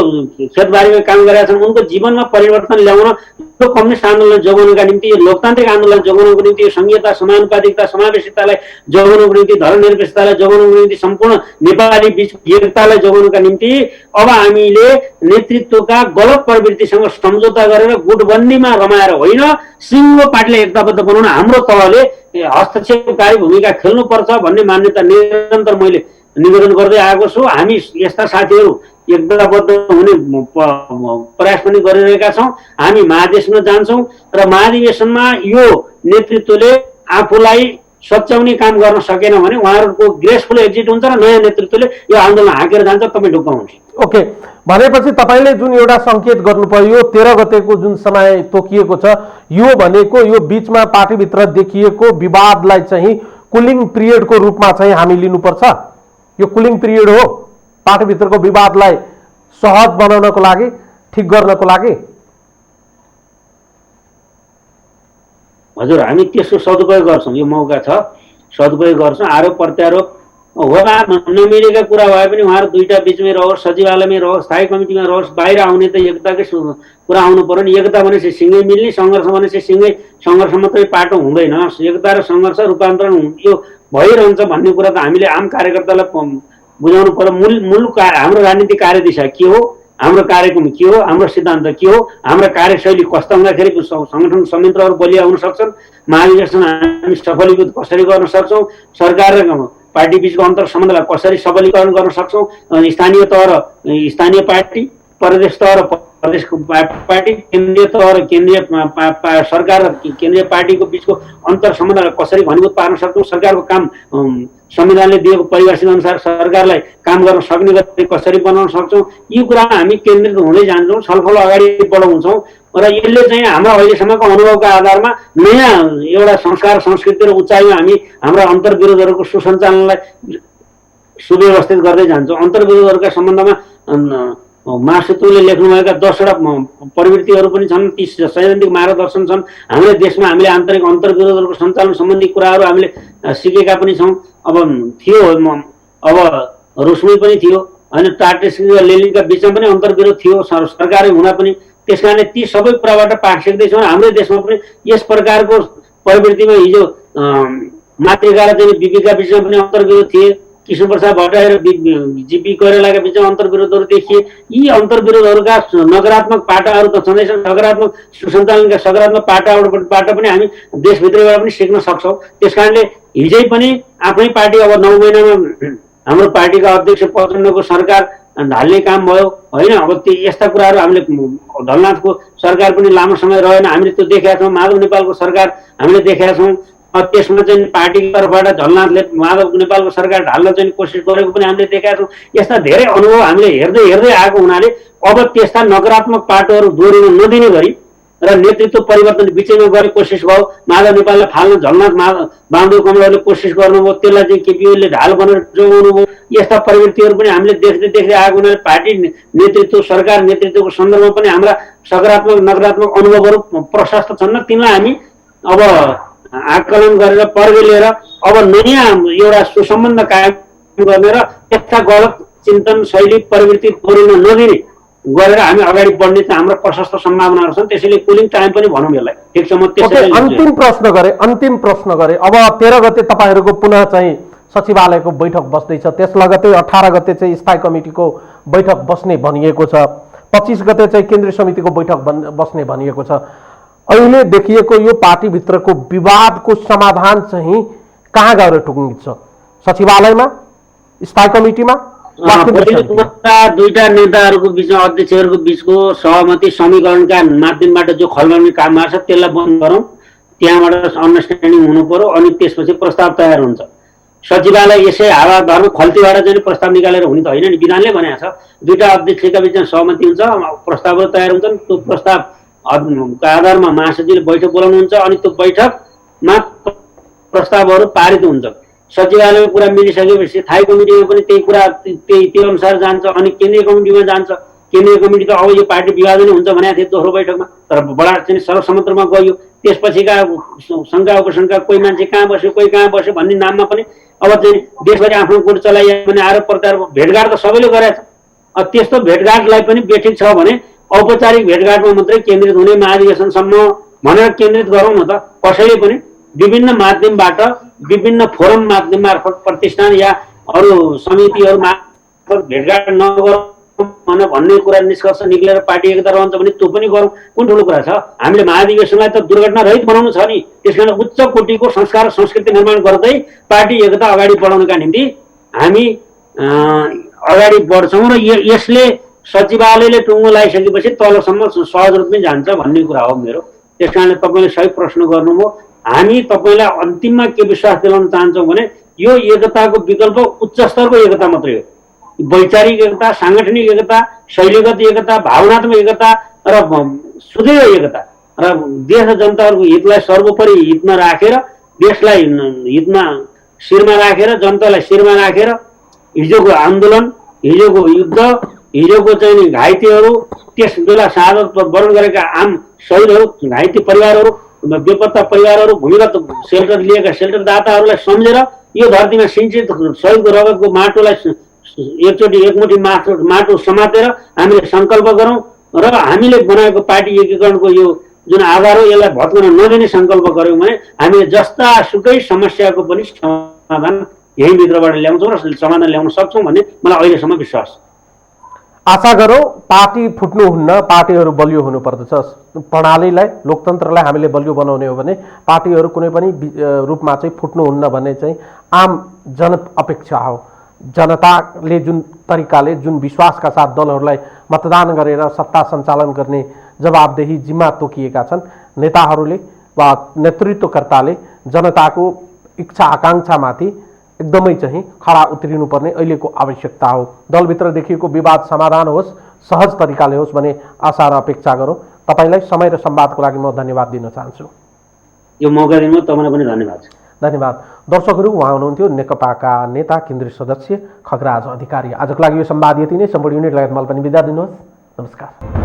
खेतबारीमा काम गरेका छन् उनको जीवनमा परिवर्तन ल्याउन यो कम्युनिस्ट आन्दोलन जोगाउनका निम्ति, यो लोकतान्त्रिक आन्दोलन जोगाउनको निम्ति, यो संघीयता समानुपातिकता समावेशितालाई जोगाउनको निम्ति, धर्मनिरपेक्षतालाई जोगाउनको निम्ति, सम्पूर्ण नेपाली बीच एकतालाई जोगाउनका निम्ति अब हामीले नेतृत्वका गलत प्रवृत्तिसँग सम्झौता गरेर गुटबन्दीमा रमाएर होइन, सिङ्गो पार्टीले एकताबद्ध बनाउन हाम्रो तहले हस्तक्षेपकारी भूमिका खेल्नुपर्छ भन्ने मान्यता निरन्तर मैले निवेदन गर्दै आएको छु। हामी यस्ता साथीहरू एकताबद्ध हुने प्रयास पनि गरिरहेका छौँ। हामी महाधिवेशनमा जान्छौँ र महाधिवेशनमा यो नेतृत्वले आफूलाई सच्याउने काम गर्न सकेन भने उहाँहरूको ग्रेसफुल एक्जिट हुन्छ र नयाँ नेतृत्वले यो आन्दोलन हाँकेर जान्छ। तपाईँ ढुक्क हुन्छ। ओके, भनेपछि तपाईँले जुन एउटा सङ्केत गर्नु पर्यो 13 गतेको जुन समय तोकिएको छ, यो भनेको यो बिचमा पार्टीभित्र देखिएको विवादलाई चाहिँ कुलिङ पिरियडको रूपमा चाहिँ हामी लिनुपर्छ। यो कुलिङ पिरियड हो पार्टीभित्रको विवादलाई सहज बनाउनको लागि, ठिक गर्नको लागि। हजुर, हामी त्यसको सदुपयोग गर्छौँ। यो मौका छ, सदुपयोग गर्छौँ। आरोप प्रत्यारोप होला नमिलेका कुरा भए पनि उहाँहरू दुईटा बिचमै रहोस्, सचिवालयमै रहोस्, स्थायी कमिटीमा रहोस्, बाहिर आउने त एकताकै कुरा आउनु पर्यो नि। एकता भनेपछि सिँगै मिल्ने, सङ्घर्ष भनेपछि सिँगै सङ्घर्ष मात्रै पाटो हुँदैन। एकता र सङ्घर्ष रूपान्तरण यो भइरहन्छ भन्ने कुरा त हामीले आम कार्यकर्तालाई बुझाउनु पर्यो। मूल हाम्रो राजनीतिक कार्यदिशा के हो, हाम्रो कार्यक्रम के हो, हाम्रो सिद्धान्त के हो, हाम्रो कार्यशैली कस्तो हुँदाखेरि सङ्गठन संयन्त्रहरू बलिया हुन सक्छन्, महाधिवेशन हामी सफलीकृत कसरी गर्न सक्छौँ, सरकार र पार्टी बिचको अन्तर सम्बन्धलाई कसरी सबलीकरण गर्न सक्छौँ, स्थानीय तह र स्थानीय पार्टी, प्रदेश तह र प्रदेशको पार्टी, केन्द्रीय तह र केन्द्रीय सरकार र केन्द्रीय पार्टीको बिचको अन्तर सम्बन्धलाई कसरी घनीभूत पार्न सक्छौँ, सरकारको काम संविधानले दिएको परिभाषित अनुसार सरकारलाई काम गर्न सक्ने गरी कसरी बनाउन सक्छौँ, यी कुरामा हामी केन्द्रित हुँदै जान्छौँ, छलफल अगाडि बढाउँछौँ र यसले चाहिँ हाम्रो अहिलेसम्मको अनुभवका आधारमा नयाँ एउटा संस्कार संस्कृति र उचाइमा हामी हाम्रा अन्तर्विरोधहरूको सुसञ्चालनलाई सुव्यवस्थित गर्दै जान्छौँ। अन्तर्विरोधहरूका सम्बन्धमा मार्क्सले लेख्नुभएका 10वटा प्रवृत्तिहरू पनि छन्, 30 सैद्धान्तिक मार्गदर्शन छन्। हाम्रो देशमा हामीले आन्तरिक अन्तर्विरोधहरूको सञ्चालन सम्बन्धी कुराहरू हामीले सिकेका पनि छौँ। अब थियो, अब रुसमै पनि थियो होइन, टार्टेस्की र लेनिनका बिचमा पनि अन्तर्विरोध थियो सरकारै हुँदा पनि। त्यस कारणले ती सबै कुराबाट पाठ सिक्दैछौँ। हाम्रो देशमा पनि यस प्रकारको प्रवृत्तिमा हिजो मातृका र चाहिँ बिपीका बिचमा पनि अन्तर्विरोध थिए, कृष्णप्रसाद भट्टराई र जीपी कोइरालाका बिचमा अन्तर्विरोधहरू देखिए। यी अन्तर्विरोधहरूका नकारात्मक पाटाहरू त छँदैछन्, सकारात्मक सुसञ्चालनका सकारात्मक पाटाबाट पनि हामी देशभित्रबाट पनि सिक्न सक्छौँ। त्यस कारणले हिजै पनि आफ्नै पार्टी अब 9 महिनामा हाम्रो पार्टीका अध्यक्ष प्रचण्डको सरकार ढाल्ने काम भयो होइन। अब त्यो यस्ता कुराहरू हामीले ढलनाथको सरकार पनि लामो समय रहेन, हामीले त्यो देखेका छौँ। माधव नेपालको सरकार हामीले देखेका छौँ, त्यसमा चाहिँ पार्टीको तर्फबाट झलनाथले माधव नेपालको सरकार ढाल्न चाहिँ कोसिस गरेको पनि हामीले देखेका छौँ। यस्ता धेरै अनुभव हामीले हेर्दै आएको हुनाले अब त्यस्ता नकारात्मक पाटोहरू दोहोरिन नदिने गरी र नेतृत्व परिवर्तन बिचैमा गर्ने कोसिस भयो। माधव नेपाललाई फाल्न झलनाथ बामदेव कमलहरूले कोसिस गर्नुभयो, त्यसलाई चाहिँ केपी ओलीले ढाल बनाएर जोगाउनु भयो। यस्ता प्रवृत्तिहरू पनि हामीले देख्दै आएको हुनाले पार्टी नेतृत्व सरकार नेतृत्वको सन्दर्भमा पनि हाम्रा सकारात्मक नकारात्मक अनुभवहरू प्रशस्त छन्। तिनलाई हामी अब आकलन गरेर पर्गेलेर अब नयाँ एउटा सुसम्बन्ध कायम गर्ने र यस्ता गलत चिन्तन शैली प्रवृत्ति दोहोरिन नदिने गरेर हामी अगाडि बढ्ने चाहिँ हाम्रो प्रशस्त सम्भावनाहरू छन्। त्यसैले कुलिङ टाइम पनि भनौँ यसलाई। ठिक छ, म त्यसैले अन्तिम प्रश्न गरे। अब 13 गते तपाईँहरूको पुनः चाहिँ सचिवालयको बैठक बस्दैछ, त्यस लगतै 18 गते चाहिँ स्थायी कमिटीको बैठक बस्ने भनिएको छ, 25 गते चाहिँ केन्द्रीय समितिको बैठक बस्ने भनिएको छ। अहिले देखिएको यो पार्टीभित्रको विवादको समाधान चाहिँ कहाँ गएर टुङ्गिन्छ? सचिवालयमा, स्थायी कमिटीमा? दुईटा नेताहरूको बिचमा अध्यक्षहरूको बिचको सहमति समीकरणका माध्यमबाट जो खलबलमी काम छ त्यसलाई बन्द गरौँ, त्यहाँबाट अन्डरस्ट्यान्डिङ हुनु पर्यो, अनि त्यसपछि प्रस्ताव तयार हुन्छ। सचिवालय यसै हावा धर्म खल्तीबाट चाहिँ प्रस्ताव निकालेर हुने त होइन नि, विधानले भनेको छ। दुईटा अध्यक्षका बिचमा सहमति हुन्छ, प्रस्तावहरू तयार हुन्छन्, त्यो प्रस्ताव को आधारमा महासचिवले बैठक बोलाउनुहुन्छ अनि त्यो बैठकमा प्रस्तावहरू पारित हुन्छ। सचिवालयको कुरा मिलिसकेपछि स्थायी कमिटीमा पनि त्यही कुरा त्यही अनुसार जान्छ अनि केन्द्रीय कमिटीमा जान्छ। केन्द्रीय कमिटी त अब यो पार्टी विभाजन हुन्छ भनेको थियो दोस्रो बैठकमा, तर बडा चाहिँ सर्वसम्मतमा गयो। त्यसपछिका शङ्का उपशङ्का कोही मान्छे कहाँ बस्यो कोही कहाँ बस्यो भन्ने नाममा पनि अब चाहिँ देशभरि आफ्नो गुट चलाइयो भने आरोप प्रत्यारोप भेटघाट त सबैले गरेछ। त्यस्तो भेटघाटलाई पनि बेठिक छ भने औपचारिक भेटघाटमा मात्रै केन्द्रित हुने महाधिवेशनसम्म भनेर केन्द्रित गरौँ न त। कसैले पनि विभिन्न माध्यमबाट विभिन्न फोरम माध्यम मार्फत प्रतिष्ठान या अरू समितिहरू मार्फत भेटघाट नगरौँ भन्ने कुरा निष्कर्ष निक्लेर पार्टी एकता रहन्छ भने त्यो पनि गरौँ। कुन ठुलो कुरा छ? हामीले महाधिवेशनलाई त दुर्घटना रहित बनाउनु छ नि। त्यसकारण उच्च कोटिको संस्कार संस्कृति निर्माण गर्दै पार्टी एकता अगाडि बढाउनका निम्ति हामी अगाडि बढ्छौँ र यसले सचिवालयले टुङ्गो लगाइसकेपछि तलसम्म सहज रूपमै जान्छ भन्ने कुरा हो मेरो। त्यसकारणले तपाईँले सही प्रश्न गर्नुभयो। हामी तपाईँलाई अन्तिममा के विश्वास दिलाउन चाहन्छौँ भने यो एकताको विकल्प उच्च स्तरको एकता मात्रै हो। वैचारिक एकता, साङ्गठनिक एकता, शैलीगत एकता, भावनात्मक एकता र सुदृढ एकता र देश र जनताहरूको हितलाई सर्वोपरि हितमा राखेर, देशलाई हितमा शिरमा राखेर, जनतालाई शिरमा राखेर हिजोको आन्दोलन, हिजोको युद्ध, हिजोको चाहिँ घाइतेहरू, त्यस बेला शहादत वरण गरेका आम शहीदहरू, घाइते परिवारहरू, बेपत्ता परिवारहरू, भूमिगत सेल्टर लिएका सेल्टरदाताहरूलाई सम्झेर यो धरतीमा सिंचित शहीदको रगतको माटोलाई एकचोटि एकमुठी माटो समातेर हामीले सङ्कल्प गरौँ र हामीले बनाएको पार्टी एकीकरणको यो जुन आधार हो यसलाई भत्कन नदिने सङ्कल्प गऱ्यौँ भने हामीले जस्ता सुकै समस्याको पनि समाधान यही भित्रबाट ल्याउँछौँ र समाधान ल्याउन सक्छौँ भन्ने मलाई अहिलेसम्म विश्वास छ। आशा गरौँ पार्टी फुट्नुहुन्न, पार्टीहरू बलियो हुनुपर्दछ। प्रणालीलाई, लोकतन्त्रलाई हामीले बलियो बनाउने हो भने पार्टीहरू कुनै पनि रूपमा चाहिँ फुट्नुहुन्न भन्ने चाहिँ आम जन अपेक्षा हो। जनताले जुन तरिकाले, जुन विश्वासका साथ दलहरूलाई मतदान गरेर सत्ता सञ्चालन गर्ने जवाबदेही जिम्मा तोकिएका छन्, नेताहरूले वा नेतृत्वकर्ताले जनताको इच्छा आकाङ्क्षामाथि एकदमै चाहिँ खडा उत्रिनुपर्ने अहिलेको आवश्यकता हो। दलभित्र देखिएको विवाद समाधान होस्, सहज तरिकाले होस् भन्ने आशा र अपेक्षा गरौँ। तपाईँलाई समय र संवादको लागि म धन्यवाद दिन चाहन्छु। यो मौका दिनु तपाईँलाई पनि धन्यवाद। धन्यवाद। दर्शकहरू, उहाँ हुनुहुन्थ्यो नेकपाका नेता केन्द्रीय सदस्य खगराज अधिकारी। आजको लागि यो संवाद यति नै। सम्पूर्ण युनिट लगायत मलाई पनि बिदा दिनुहोस्। नमस्कार।